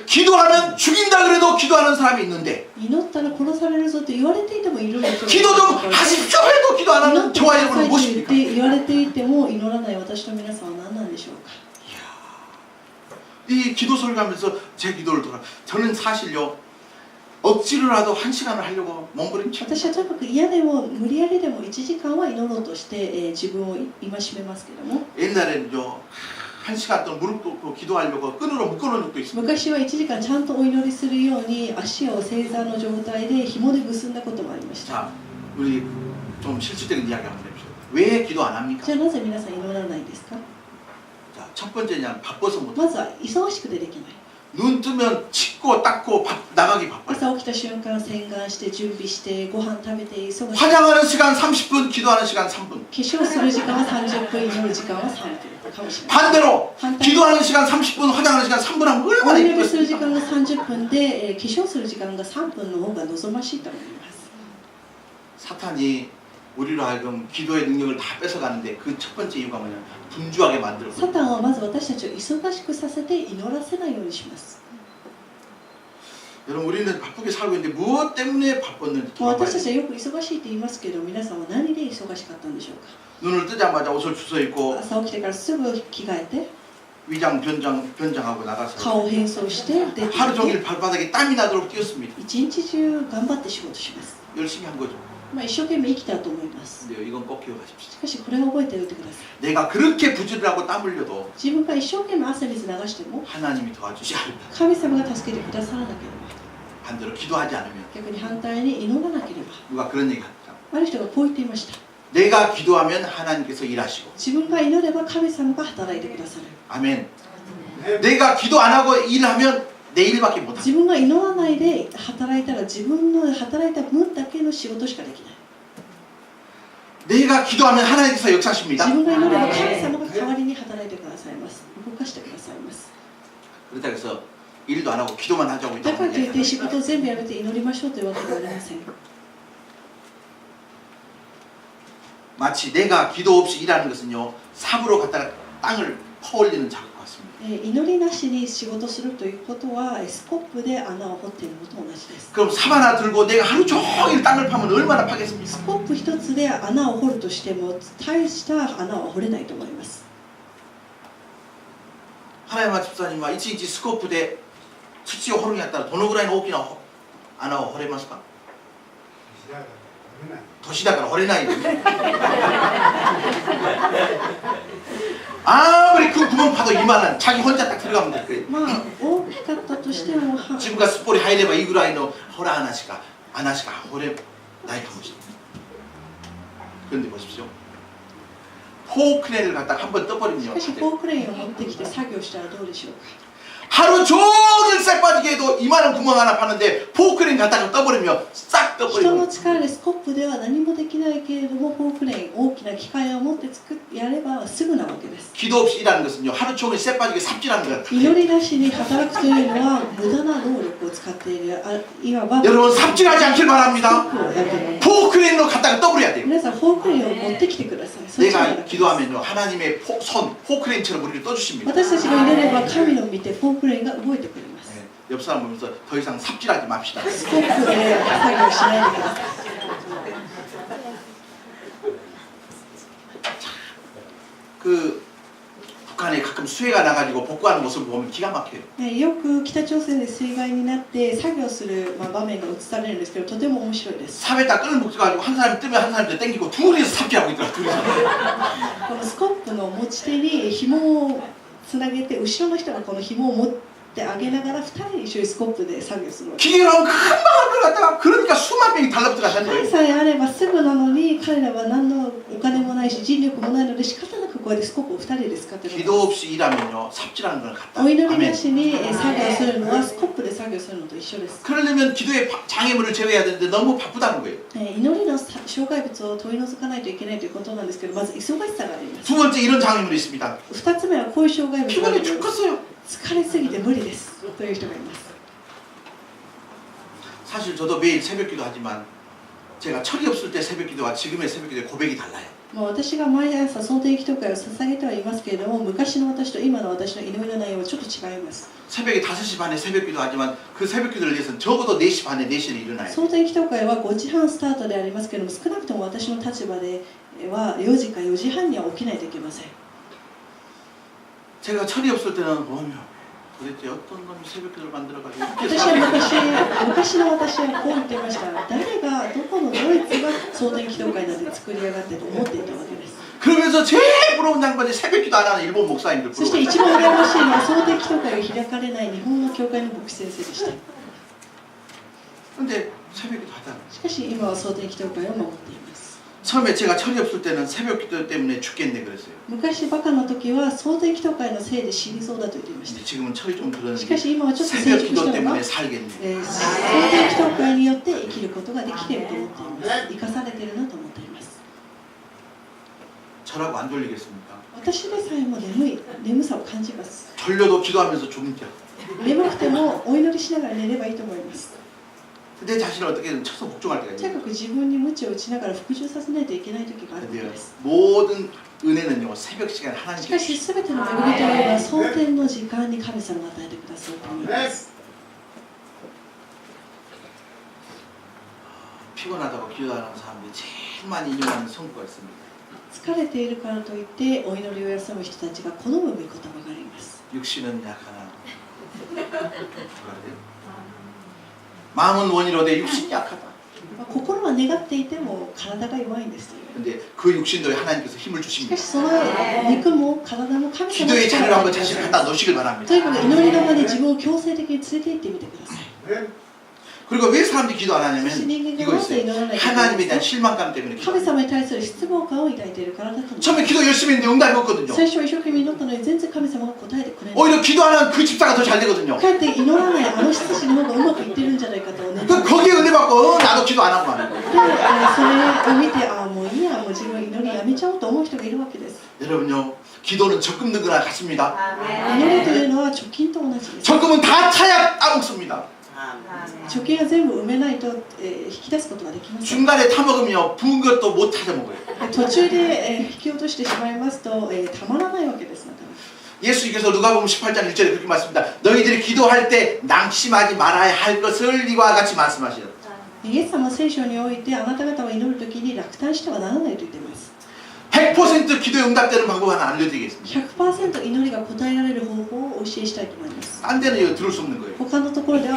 S1: 기도하면 죽인다 그래도 기도하는 사람이 있는데
S2: 祈ったら殺されるぞと言われていてもいるの人がい
S1: 기도 좀 하십시오 해도 기도 안
S2: 祈
S1: 하는
S2: ってく
S1: 저와
S2: ださ
S1: 여러분은
S2: いと言っ
S1: 무엇입니까?
S2: て言われていても祈らない私と皆さんは何なんでしょうか。
S1: 이 기도 설교하면서 제 기도를 돌아 저는 사실요 억지로라도 1시간을 하려고 몸부림칩니다.
S2: 私はとにかく嫌でも無理やりでも1時間は祈ろうとして、自分を戒めますけども、
S1: 옛날에는요 1시간 동안 무릎 꿇고 기도하려고 끈으로 묶어놓은 적도 있습니다.
S2: 昔は1時間ちゃんとお祈りするように足を正座の状態で紐で結んだこともありました。
S1: 자, 우리 좀 실질적인 이야기 한번 해보시죠. 왜 기도 안 합니까?
S2: じゃあなぜ皆さん祈らないですか。
S1: 자, 첫 번째는 바빠서 못.
S2: まずは忙しくてできない。
S1: 눈 뜨면 씻고 닦고 나가기 바빠요.
S2: 朝起きた瞬間洗顔して準備してご飯食べて忙しい。
S1: 화장하는 시간 30분, 기도하는 시간 3분.
S2: 化粧する時間は30分、祈る時間は3分かもしれない。
S1: 반대로
S2: 反対に
S1: 기도하는 시간 30분, 화장하는 시간 3분 하면
S2: お
S1: 얼마나
S2: 祈りする時
S1: 이쁘겠습니까?
S2: 間が30分で、化粧する時間が3分の方が望ましいと思います。
S1: 사탄이 우리로 하여금 기도의 능력을 다 뺏어가는데 그 첫 번째 이유가 뭐냐면 분주하게 만들어.
S2: サタンはまず私たちを忙しくさせて祈らせないようにします。
S1: 여러분 우리는 바쁘게 살고 있는데 무엇 때문에 바빴는지 돌아봐야
S2: 私たち
S1: 돼요.
S2: はよく忙しいと言いますけど、皆さんは何で忙しかったんでしょうか。
S1: 눈을 뜨자마자 옷을 주워 입고
S2: 朝起きてからすぐ着替えて、
S1: 위장 변장하고 나가서
S2: 顔を変装して出て行
S1: 하루
S2: って
S1: 종일 발바닥에 땀이 나도록 뛰었습니다.
S2: 一日中頑張って仕事します。
S1: 열심히 한 거죠.
S2: 一生懸命生きたと思います。
S1: 근데 이건 꼭 기억하십시오.
S2: しかしこれを覚えておいてください。
S1: 내가 그렇게 부지런하고 땀 흘려도
S2: 自分が一生懸命汗水流しても
S1: 하나님이 도와주지 않는다.
S2: 神様が助けてくださらなければ、
S1: 반대로 기도하지 않으면
S2: 逆に反対に祈らなければ、
S1: 누가 그런 얘기 합니다.
S2: ある人がこう言っていました。
S1: 내가 기도하면 하나님께서 일하시고
S2: 自分が祈れば神様が働いてくださる。
S1: 아멘. 내가 기도 안 하고 일하면 내 일밖에 못 합니다.
S2: 自分が祈らないで働いたら自分の働いた分だけの仕事しかできない。
S1: 내가 기도하면 하나님께서 역사하십니다.
S2: 自分が祈れば神様が代わりに働いてくださいます。動かしてくださいます。
S1: 그렇다고 해서 일도 안 하고 기도만 하자고
S2: だからといっ
S1: 있다고
S2: て仕事を全部やめて祈りましょうというわけではありません。
S1: 마치 내가 기도 없이 일하는 것은요 삽으로 갖다가 땅을 퍼올리는 작업 같습니다.
S2: 祈りなしに仕事するということはスコップで穴を掘っているのと同じです。
S1: 그럼 삽 하나 들고 내가 하루 종일 땅을 파면 얼마나 파겠습니까?
S2: スコップ一つで穴を掘るとしても大した穴は掘れないと思います。
S1: 하나님의 집사님과 이치 스코프 대 수치 호롱이 했다. 도노ぐらいの大きな穴を掘れますか? 도시다가는 호레나이. 아무리 그 구멍 파도 이만한 자기 혼자 딱 들어가면 될 거예요.
S2: まあ大きかったとしても
S1: 지금가 스포리 하이레바 이ぐらいの 호라 하나씩가 호레 나이かもしれない. 그런데 보십시오. 포크레인을 갖다가 한번
S2: し
S1: 떠버리면
S2: かしフォークレインを持ってきて作業したらどうでしょうか。
S1: 하루 종일 힘을 쎄 빠지게 해도 이만한 구멍 하나 파는데 포크레인 갖다가 떠버리면 싹
S2: 人
S1: 떠버리고
S2: の力でスコップでは何もできないけれどもフォークレーン大きな機械を持ってやればすぐなわけです
S1: 기도 없이 일하는 것은요 하루 종일 쎄 빠지게 삽질하는 것 같아요.
S2: 祈りなしに働くというのは無駄な能力を使っているいわば
S1: 여러분 삽질하지 않길
S2: スコ
S1: 바랍니다.
S2: ップをやってる
S1: 포크레인으로 갖다가 떠버려야 돼요.
S2: 皆さんフォークレーンを持ってきてくださいそっちが
S1: 내가 기도하면요 하나님의 포크레인처럼 우리를 떠주십니다.
S2: 私たちが祈れば神の見てフォークレーンが動いてくれます
S1: 네, 옆 사람 보면서 더 이상 삽질하지 맙시다.
S2: スコップで作業しないでください
S1: 그 북한에 가끔 수해가 나가지고 복구하는 모습을 보면 기가 막혀요.
S2: ねよく北朝鮮で水害になって作業する、場面が映されるんですけどとても面白いです
S1: 삽에다 끈을 묶어가지고 한 사람이 뜨면 한 사람이 땡기고 둘이서 삽질하고 있더라. 둘이서.
S2: このスコップの持ち手に紐をつなげて後ろの人がこの紐を持ってあげながら2人で一緒にスコップで作業するわけ
S1: 기계로 하면 금방 할 것 같다가 그러니까 수만 명이 달라붙어
S2: 機
S1: 가셨는
S2: 械
S1: 거예요.
S2: さえあればすぐなのに彼らは何のお金もないし人力もないので仕方なくこうやってスコップを2人で使ってる
S1: 기도 없이 일하면요 삽질하는 거랑 같다.
S2: お祈り
S1: 아멘.
S2: なしに作業するのはスコップで作業するのと一緒です
S1: 그러려면 기도의 장애물을 제외해야 되는데 너무 바쁘다는 거예요.
S2: 祈りの障害物を取り除かないといけないということなんですけどまず忙しさがあります
S1: 두 번째 이런 장애물이 있습니다.
S2: 2つ目はこういう障害物があ
S1: 피곤해
S2: ります
S1: 죽겠어요.
S2: 疲れすぎて無理ですという人がいます
S1: 사실 저도 매일 새벽기도 하지만 제가 철이 없을 때 새벽기도와 지금의 새벽기도의 고백이 달라요.
S2: もう私が毎朝総定祈祷会を捧げてはいますけれども昔の私と今の私の祈りの内容はちょっと違います
S1: 새벽에 5시 반에 새벽기도 하지만 그 새벽기도를 위해서는 적어도 4시 반에 4시에 일어나요.
S2: 総定祈祷会は5時半スタートでありますけれども少なくとも私の立場では4時か4時半には起きないといけません
S1: 제가 철이 없을 때는 보면 도대체 어떤 놈이 새벽기도를 만들어가지고 이렇게
S2: 私は昔の私はこう言っていました誰がどこのドイツが総定祈祷会なんて作り上がってと思っていたわけです
S1: 그러면서 제일 부러운 양반이 새벽기도 안 하는 일본 목사님들
S2: そして
S1: 부러워요.
S2: 一番羨ましいのは総定祈祷会が開かれない日本の教会の牧師先生でした
S1: 근데 새벽기도 하잖아요.
S2: しかし今は総定祈祷会を守っています
S1: 처음에 제가 철이 없을 때는 새벽기도 때문에 죽겠네 그랬어요.
S2: 昔バカの時は総定祈祷会のせいで死にそうだと言っていまし
S1: 근데
S2: た
S1: 지금은 철이 좀
S2: し
S1: 들었는데
S2: かし今はちょっと成熟した
S1: 새벽기도
S2: のが
S1: 때문에 살겠네.
S2: 総定祈祷会によって生きることができていると思っています生かされているなと思っています
S1: 저라고 안 졸리겠습니까?
S2: 私でさえも眠さを感じます
S1: 졸려도 기도하면서 죽는 자.
S2: 眠くてもお祈りしながら寝ればいいと思います
S1: 내 자신을 어떻게든 쳐서 복종할 때가
S2: とに
S1: 있어요.
S2: かく自分に鞭を打ちながら服従させないといけない時があるわけ
S1: 근데요
S2: です
S1: 모든 은혜는요 새벽 시간에
S2: し
S1: 하나님께
S2: かし全ての恵みというのは蒼天の時間に神様が与えてくださると思います
S1: 피곤하다고 기도하는 사람들이 제일 많이 인용하는 성구가 있습니다.
S2: 疲れているからといってお祈りを休む人たちが好む御言葉があります
S1: 육신은 약하나 누가 그래요? 마음은 원이로되 육신이 약하다.
S2: 心は願っていても体が弱いんですという
S1: 근데 그 육신도 하나님께서 힘을
S2: しか
S1: 주십니다.
S2: しその肉も体も神様
S1: 기도의 자리를
S2: が
S1: 한번 자신을 갖다 놓으시길
S2: と
S1: 바랍니다.
S2: にかく祈りの場で自分を強制的に連れて行ってみてください
S1: 그리고 왜 사람들이 기도 안 하냐면
S2: 신인간과
S1: 이거 있어요.
S2: 인간의
S1: 하나님에 대한 실망감 때문에 기도
S2: 神
S1: 안 해요.
S2: 様に対する失望感を抱いているからだと思います
S1: 처음에 기도 열심히 했는데 응답이 없거든요.
S2: 最初は一生懸命祈ったのに全然神様が答えてくれない
S1: 오히려 기도하는 그 집사가 더 잘 되거든요.
S2: かえって祈らないあの人たちの方がうまくいってるんじゃないかと願う
S1: 그 거기에 은혜 받고 나도 기도 안 하고 하는 거예요.
S2: で、それを見てもういいやもう自分祈りやめちゃおうと思う人がいるわけです
S1: 여러분요 기도는 적금 넣은 거나 같습니다.
S2: 祈りというのは貯金と同じです
S1: 적금은 다 차야 따먹습니다.
S2: 貯金は全部埋めないと、引き出すことができません
S1: 중간에 타먹으면 부은 것도 못 찾아 먹어요.
S2: 途中で、引き落としてしまいますと、たまらないわけですまた
S1: 예수님께서 누가복음 18장 1절에 그렇게 말씀합니다. 너희들이 기도할 때 낙심하지 말아야 할 것을 이와 같이 말씀하시다.
S2: イエス様は聖書においてあなた方は祈るときに落胆してはならないと言っています
S1: 100% 기도에 응답되는 방법 하나 알려드리겠습니다.
S2: 100% 祈りが答えられる方法をお教えしたいと思います
S1: 딴 데는 이거 들을 수 없는 거예요.
S2: 他のところでは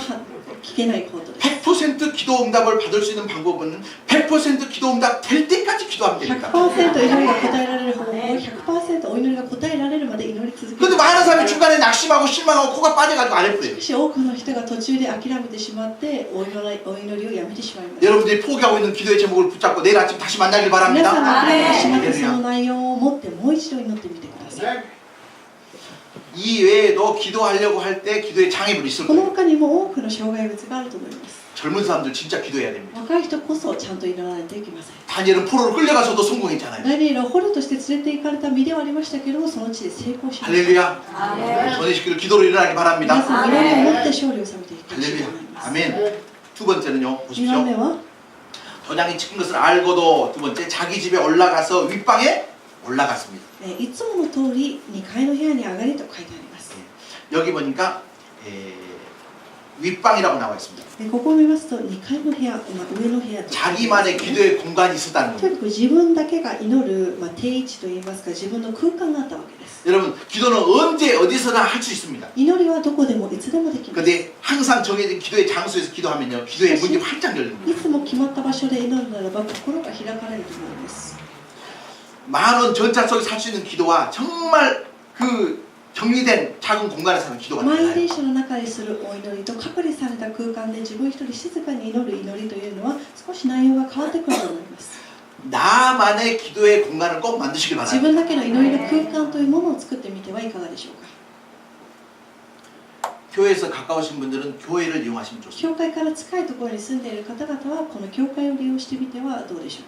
S2: 聞けないことです
S1: 100% 기도 응답을 받을 수 있는 방법은 100% 기도 응답 될 때까지 기도하면 됩니다.
S2: 100% 祈りが答えられる方法は 100% お祈りが答えられるまで祈り続け
S1: 근데
S2: る
S1: 많은 사람이 중간에 낙심하고 실망하고 코가 빠져가지고 안 해버려요.
S2: しかし多くの人が途中で諦めてしまってお祈りをやめてしまいます
S1: 여러분들이 포기하고 있는 기도의 제목을 붙잡고 내일 아침 다시 만나길
S2: 皆さん
S1: 바랍니다.
S2: が諦めてしまってその内容を持ってもう一度祈ってみてください
S1: 이 외에도 기도하려고 할 때 기도에 장애물이 있을
S2: この
S1: 거예요.
S2: 他にも多くの障害物があると思います。
S1: 젊은 사람들 진짜 기도해야 됩니다.
S2: 若い人こそちゃんと祈らないといけません。
S1: 다니엘은 포로로 끌려가서도 성공했잖아요.
S2: ダニエルは捕虜として連れて行かれた身ではありましたけども、その地で成功しました。
S1: 할렐루야. 전해시키를 기도로 일어나기
S2: 皆
S1: 바랍니다.
S2: さん、祈りを持って勝利を収めていきたいと思い
S1: 할렐루야.
S2: ます。
S1: 아멘. 두 번째는요.
S2: 2
S1: 보십시오.
S2: 番目は、
S1: 도장이 찍힌 것을 알고도 두 번째 자기 집에 올라가서 윗방에 올라갔습니다.
S2: いつもの通り2階の部屋に上がりと書いてあります。
S1: 여기 보니까 윗방이라고 나와 있습니다.
S2: ここを見ますと2階の部屋、上の部屋と。
S1: 자기만의 기도의 공간이 있었다는
S2: とに
S1: 겁니다.
S2: かく自分だけが祈る、定位置といいますか、自分の空間があったわけです。
S1: 여러분 기도는 언제 어디서나 할 수 있습니다.
S2: 祈りはどこでもいつでもできます。
S1: 근데 항상 정해진 기도의 장소에서 기도하면요 기도의 문이 활짝 열립니다.
S2: いつも決まった場所で祈るならば心が開かれると思います。
S1: 많은 전차 속에 살 수 있는 기도와 정말 그 격리된 작은 공간에서 하는 기도가
S2: 満員
S1: 달라요.
S2: 電車の中でするお祈りと隔離された空間で自分一人静かに祈る祈りというのは少し内容が変わってくると思います。
S1: 나만의 기도의 공간을 꼭 만드시길
S2: 自
S1: 바랍니다.
S2: 分だけの祈りの空間というものを作ってみてはいかがでしょうか。
S1: 교회에서 가까우신 분들은 교회를 이용하시면 좋습니다.
S2: 教会から近いところに住んでいる方々はこの教会を利用してみてはどうでしょう。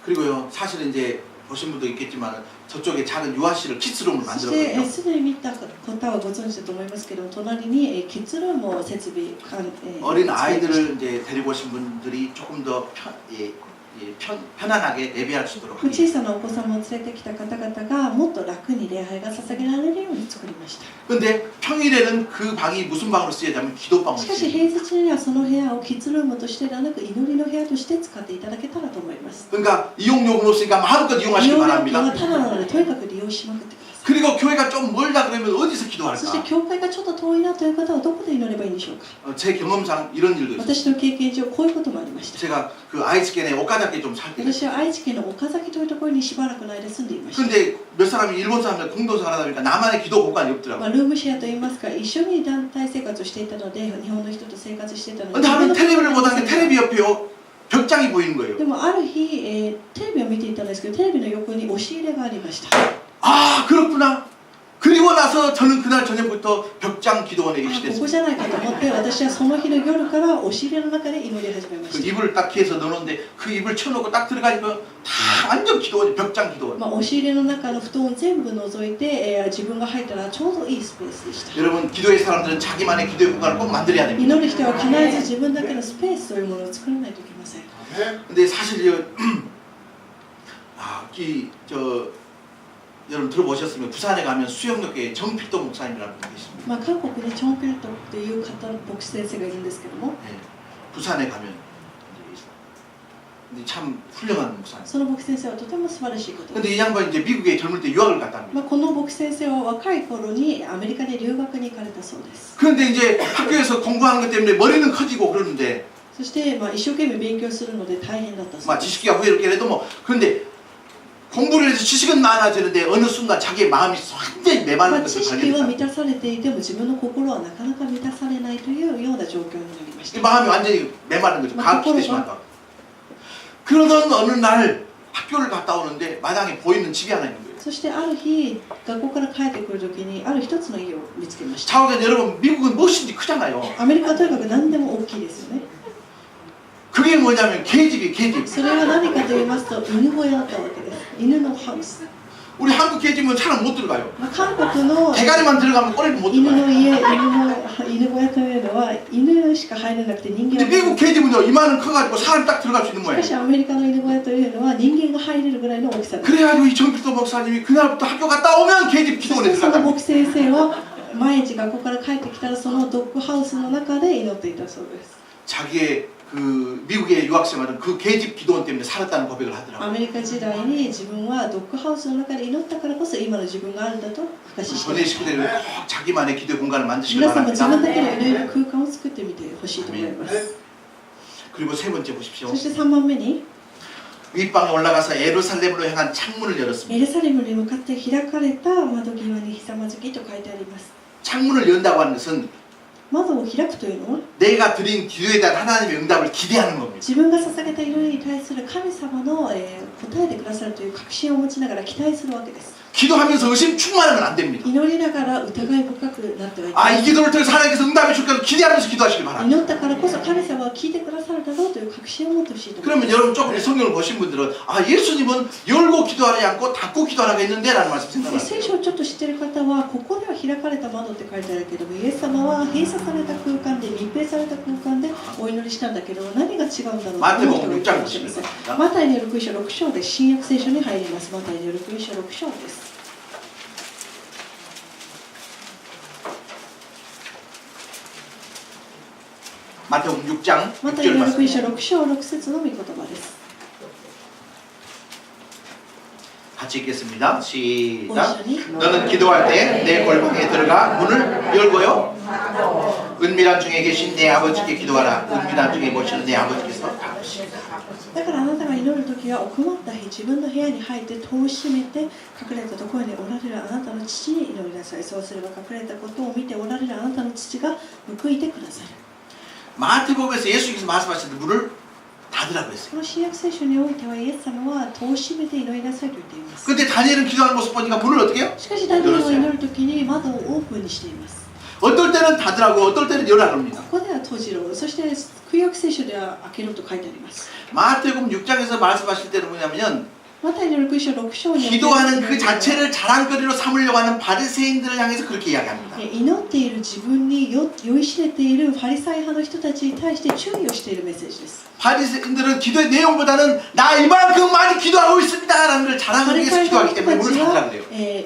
S1: 그리고요 사실은 이제 보신 분도 있겠지만 저쪽에 작은 유아실을 키스룸을
S2: そして
S1: 만들었거든요.
S2: すでに見た方はご存知だと思いますけど、隣にキッズルームを設備
S1: 어린 아이들을 이제 데리고 오신 분들이 조금 더 편안하게 예배할 수 있도록
S2: 小さなお子様を連れてきた方々がもっと楽に礼拝が捧げられるように作りました。
S1: 근데 평일에는 그 방이 무슨 방으로 쓰여지냐면 기도방으로
S2: しかし
S1: 쓰여져요.
S2: 平日にはその部屋をキッズルームとしてではなく祈りの部屋として使っていただけたらと思います。
S1: 그러니까 이용요금 없으니까 마음껏
S2: 利
S1: 이용하시기
S2: 用料金
S1: 바랍니다.
S2: はただなのでとにかく利用しまくってください。
S1: 그리고 교회가 좀 멀다 그러면 어디서
S2: そして
S1: 기도할까?
S2: 教会がちょっと遠いなという方はどこで祈ればいいんでしょうか。
S1: 제 경험상 이런 일도 있어요.
S2: 私の経験上こういうこともありました。
S1: 제가 그愛知県에 오카자키에 좀 살게 됐어요.
S2: 私は愛知県の岡崎というところにしばらくの間住んでいました。
S1: 근데 몇 사람이 일본 사람들 공동생활하다 보니까 나만의 기도 공간이 없더라고요.
S2: ルームシェアといいますか、一緒に団体生活をしていたので、日本の人と生活していたので、
S1: 근데 하루는 텔레비를 보다가 텔레비 옆에요 벽장이 보이는 거예요.
S2: でもある日、テレビを見ていたんですけど、テレビの横に押し入れがありました。
S1: 아 그렇구나. 그리고 나서 저는 그날 저녁부터 벽장 기도원에
S2: こ
S1: 입시됐습니다.
S2: こじゃないかと思って、私はその日の夜から押し入れの中で祈り始めま
S1: 그
S2: した。
S1: 입을 딱 해서 넣었는데 그 입을 쳐놓고 딱 들어가니까 다 완전 기도원이 벽장 기도원.
S2: 押し入れの中の布団を全部除いて、自分が入ったらちょうどいいスペースでした。
S1: 여러분 기도의 사람들은 자기만의 기도의 공간을 꼭 만들어야 됩니다.
S2: 祈る人は必ず自分だけのスペースというものを作らないといけません。
S1: 근데 사실 여러분 들어보셨으면 부산에 가면 수영역에 정필동 목사님이라는 분이 계십니다.
S2: 韓国にチョンピルトという方の牧師先生がいるんですけども、
S1: 네, 부산에 가면 이제 참 훌륭한 목사님.
S2: その牧師先生はとても素晴らしい方です。
S1: 근데 이 양반이 이제 미국에 젊을 때 유학을 갔다 합니다.
S2: この牧師先生は若い頃にアメリカで留学に行かれたそうです。
S1: 그런데 이제 학교에서 공부하는 것 때문에 머리는 커지고 그러는데
S2: そして一生懸命勉強するので大変だったそう
S1: 막
S2: です。
S1: 지식이 후회롭게 해도 뭐 그런데 공부를 해서 지식은 많아지는데 어느 순간 자기의 마음이 완전히 메마른 것을
S2: 知識は
S1: 발견했다.
S2: 満たされていても自分の心はなかなか満たされないというような状況になりまし
S1: 이
S2: た。
S1: 마음이 완전히 메마른 거죠. 과학기대시 만다. 그러던 어느 날 학교를 갔다 오는데 마당에 보이는 집이 하나 있는 거예요.
S2: そしてある日学校から帰ってくる時にある一つの家を見つけました。
S1: 자오겐 여러분 미국은 무엇인지 크잖아요.
S2: アメリカはとにかく何でも大きいですよね。
S1: 그게 뭐냐면 개집이 개집.
S2: それは何かと言いますと犬小屋だったわけです。犬のハウス。
S1: 우리 한국 개집은 사람 못 들어가요.
S2: 韓国の
S1: 대가리만 들어가면 꼬리를 못
S2: 犬
S1: 들어가요.
S2: の家、犬小屋というのは犬しか入れなくて人間
S1: 근데
S2: は
S1: 미국 개집은요 이만은 커가지고 사람 딱 들어갈 수 있는
S2: しか
S1: 거예요.
S2: しアメリカの犬小屋というのは人間が入れるぐらいの大きさです。
S1: 그래가지고 이 정필도 목사님이 그날부터 학교 갔다 오면 개집
S2: そし
S1: 기도원에
S2: てその
S1: 들어갑니다.
S2: 牧師先生は毎日学校から帰ってきたらそのドッグハウスの中で祈っていたそうです。
S1: 자기의 그 미국의 유학생활은 그 개집 기도원 때문에 살았다는 고백을
S2: ア
S1: 하더라고요.
S2: メリカ時代に自分はドッグハウスの中で祈ったからこそ今の自分があるんだと証ししてい
S1: 전의
S2: ます。
S1: 식구들이 꼭 자기만의 기도의 공간을 만드시길
S2: 皆さんも自分
S1: 바랍니다.
S2: だけの祈りの空間を作ってみてほしいと思います。
S1: 그리고 세 번째 보십시오.
S2: そして3番目に
S1: 윗방에 올라가서 예루살렘으로 향한 창문을 열었습니다.
S2: エルサレムに向かって開かれた窓際にひざまずきと書いてあります。
S1: 창문을 연다고 하는 것은
S2: 窓を開くというのは
S1: 내가 드린 기도에 대한 하나님의 응답을 기대하는 겁니다.
S2: 自分が捧げた祈りに対する神様の答えてくださるという確信を持ちながら期待するわけです。
S1: 기도하면서 의심 충만하면 안 됩니다.
S2: 祈りながら疑い深くなってはいけ
S1: 아,
S2: ない
S1: 이 기도를 통해서 하나님께서 응답해 줄 거를 기대하면서 기도하시길 바랍니다.
S2: 祈ったからこそ神様は聞いてくださるだろうという確信を持ってほしいと思い
S1: 그러면
S2: ます
S1: 여러분 조금 성경을 보신 분들은 아, 예수님은 열고 기도하지 않고 닫고 기도하라고 했는데 라는 말씀
S2: で
S1: 생각하세요.
S2: 聖書をちょっと知っている方はここでは開かれた窓って書いてあるけどもイエス様は閉鎖された空間で密閉された空間でお祈りしたんだけど何が違うんだろうと思う人がいるかもしれませんマタイによる福音書6章で新約聖書に入りますマタイによる福音書6章です
S1: 마태복음 6장
S2: マタイ
S1: 6절
S2: による福音
S1: 말씀.
S2: 書6章6節の御言葉です
S1: 같이 읽겠습니다.
S2: ご
S1: 시작.
S2: 一緒に
S1: 너는 기도할 때 내 골방에 들어가 문을 열고요. 은밀한 중에 계신 내 아버지께 기도하라. 은밀한 중에 모시는 내 아버지께서 답하시리라.
S2: だからあなたが祈るときは奥まった日自分の部屋に入って戸を閉めて隠れたところにおられるあなたの父に祈りなさいそうすれば隠れたことを見ておられるあなたの父が報いてくださる
S1: 마태복음에서 예수님께서 말씀하실 때 문을 닫으라고 했어요.
S2: この新約聖書においてはイエス様は戸を閉めて祈りなさいと言っています
S1: 근데 다니엘은 기도하는 모습 보니까 문을 어떻게 해요?
S2: しかしダニエルは祈るときに窓をオープンにしています
S1: 어떨 때는 닫으라고 어떨 때는 열라고 합니다.
S2: ここでは閉じろそして旧約聖書では開けろと書いてあります
S1: 마태복음 6장에서 말씀하실 때는 뭐냐면
S2: マタイによる福音書6章に
S1: 기도하는 그 자체를 자랑거리로 삼으려고 하는 바리새인들을 향해서 그렇게 이야기합니다.
S2: 祈っている自分に酔いしれているファリサイ派の人たちに対して注意をしているメッセージです
S1: 바리새인들은 기도의 내용보다는 나 이만큼 많이 기도하고 있습니다라는 걸
S2: ファ
S1: 자랑하기
S2: リ
S1: 위해서
S2: サイ
S1: 기도하기
S2: 派の
S1: 때문에
S2: 人た
S1: 문을
S2: ち
S1: 닫으라
S2: は
S1: 그래요.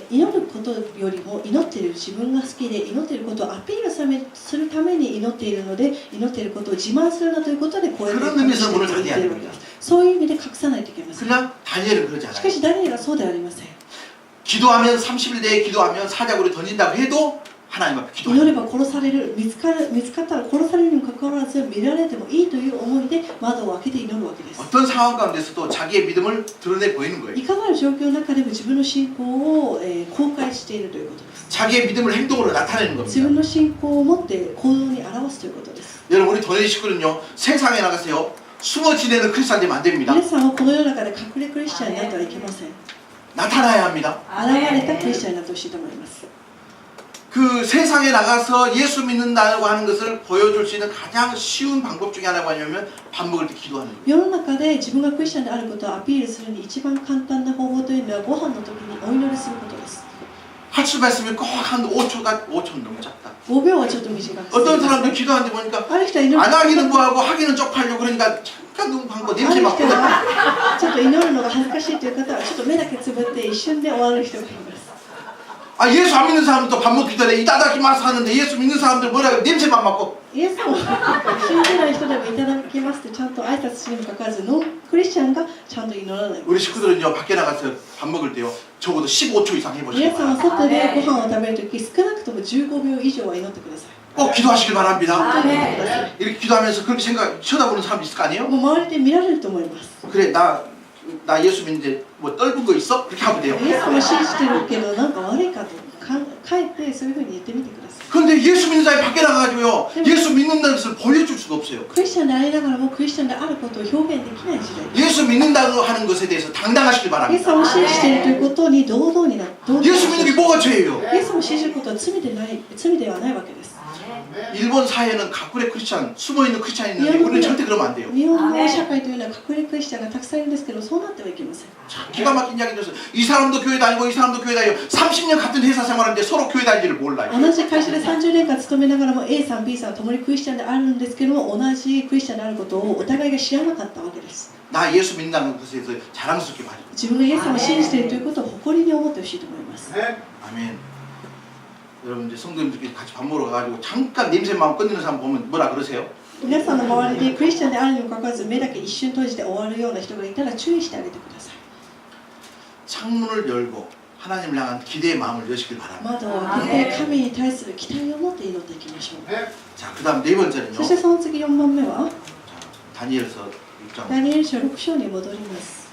S2: 祈ることよりも祈っている自分が好きで祈っていることをアピールするために祈っているので祈っていることを自慢するなということでこうやって隠していると言っているわけですそういう意味で隠さないといけません
S1: 그러나 다니엘은 그러지
S2: しか
S1: 않아요.
S2: しダニエルはそうではありません
S1: 기도하면 30일 내에 기도하면 사자굴에 던진다고 해도 하나님 앞에
S2: 祈れ
S1: 기도해요.
S2: ば殺される見つかったら殺されるにもかかわらず見られてもいいという思いで窓を開けて祈るわけです
S1: 어떤 상황 가운데서도 자기의 믿음을 드러내 보이는 거예요.
S2: いかなる状況の中でも自分の信仰を公開しているということです
S1: 자기의 믿음을 행동으로 나타내는
S2: 自
S1: 겁니다.
S2: 分の信仰を持って行動に表すということです
S1: 여러분 우리 도내리 식구는요 세상에 나가세요 숨어 지내는 크리스찬 되면 안 됩니다.
S2: 皆さんはこの世の中で隠れクリスチャンになってはいけません
S1: 나타나야 합니다.
S2: 現れたクリスチャンになってほしいと思います
S1: 그 세상에 나가서 예수 믿는다고 하는 것을 보여줄 수 있는 가장 쉬운 방법 중에 하나가 뭐냐면 밥 먹을 때 기도하는 거예요.
S2: 世の中で自分がクリスチャンであることをアピールするに一番簡単な方法というのはご飯の時にお祈りすることです
S1: 할수 말씀이 꼭 한 5초가 5초 너무 작다.
S2: 5秒はちょっと短く
S1: 어떤 사람들 기도하는데 보니까
S2: ある人は祈る
S1: 안 하기는 뭐하고 하기는 쪽팔려 그러니까 잠깐 눈 감고
S2: ある
S1: 냄새
S2: 人
S1: 맡고
S2: はちょっと祈るのが恥ずかしいという方はちょっと目だけつぶって一瞬で終わる人がいます
S1: 아 예수 안 믿는 사람도 밥 먹기 전에 이따다키마스 하는데 예수 믿는 사람들 뭐라고 냄새만 맡고
S2: イエス様信じない人でもいただきますってちゃんと挨拶するにもかかわらずノンクリスチャンがちゃんと祈らない
S1: 우리 식구들은요 밖에 나가서 밥 먹을 때요 적어도 15초 이상
S2: 皆
S1: 해보시기
S2: さんは
S1: 바랍니다.
S2: 外でご飯を食べるとき少なくとも15秒以上は祈ってください
S1: 꼭 기도하시길
S2: 本
S1: 바랍니다.
S2: 当に祈ってください
S1: 이렇게 기도하면서 그렇게 생각 쳐다보는 사람 있을 거 아니에요?
S2: もう周りで見られると思います
S1: 그래 나 예수 믿는데 뭐 떫은 거 있어? 그렇게 하면 돼요.
S2: イエス様信じてるけどなんか悪いかとかえってそういうふうに言ってみてください
S1: 그런데 예수 믿는 사람이 밖에 나가가지고요 예수 믿는다는 것을 보여줄 수가 없어요.
S2: クリスチャンでありながらもクリスチャンであることを表現できない時代
S1: 예수 믿는다고 하는 것에 대해서 당당하시길
S2: イエス
S1: 바랍니다.
S2: 様を信じているということに堂々にな堂々と
S1: 예수 믿는 게 뭐가 죄예요?
S2: イエス様を信じることは罪ではないわけです
S1: 일본 사회는 가꾸레 크리스찬 숨어있는 크리스찬이 있는데 우리는 절대 그러면 안 돼요.
S2: 日本の社会というのは隠れクリスチャンがたくさんいるんですけどそうなってはいけません
S1: 기가 막힌 이야기 들었어요. 이 사람도 교회 다니고 이 사람도 교회 다니고 30년 같은 회사 생활하는데 서로 교회 다니지를 몰라요.
S2: 同じ会社で30年間勤めながらも A さん B さんともにクリスチャンであるんですけども同じクリスチャンであることをお互いが知らなかったわけです
S1: 나 예수 믿는다는 것에 대해서 자랑스럽게 말해요.
S2: 自分がイエス様を信じているということを誇りに思ってほしいと思います
S1: 아멘. 여러분 이제 성도님들끼리 같이 밥 먹으러 가가지고 잠깐 냄새만 끝내는 사람 보면 뭐라 그러세요?
S2: 皆さんの周りでクリスチャンであるにもかかわらず目だけ一瞬閉じて終わるような人がいたら注意してあげてください
S1: 창문을 열고 하나님을 향한 기대의 마음을 여시길 바랍니다.
S2: 窓を開けて神に対する期待を持って祈っていきましょう
S1: 자, 그 다음 네 번째는요.
S2: そしてその次4番目は
S1: 자, 다니엘서 6장.
S2: ダニエル書6章に戻ります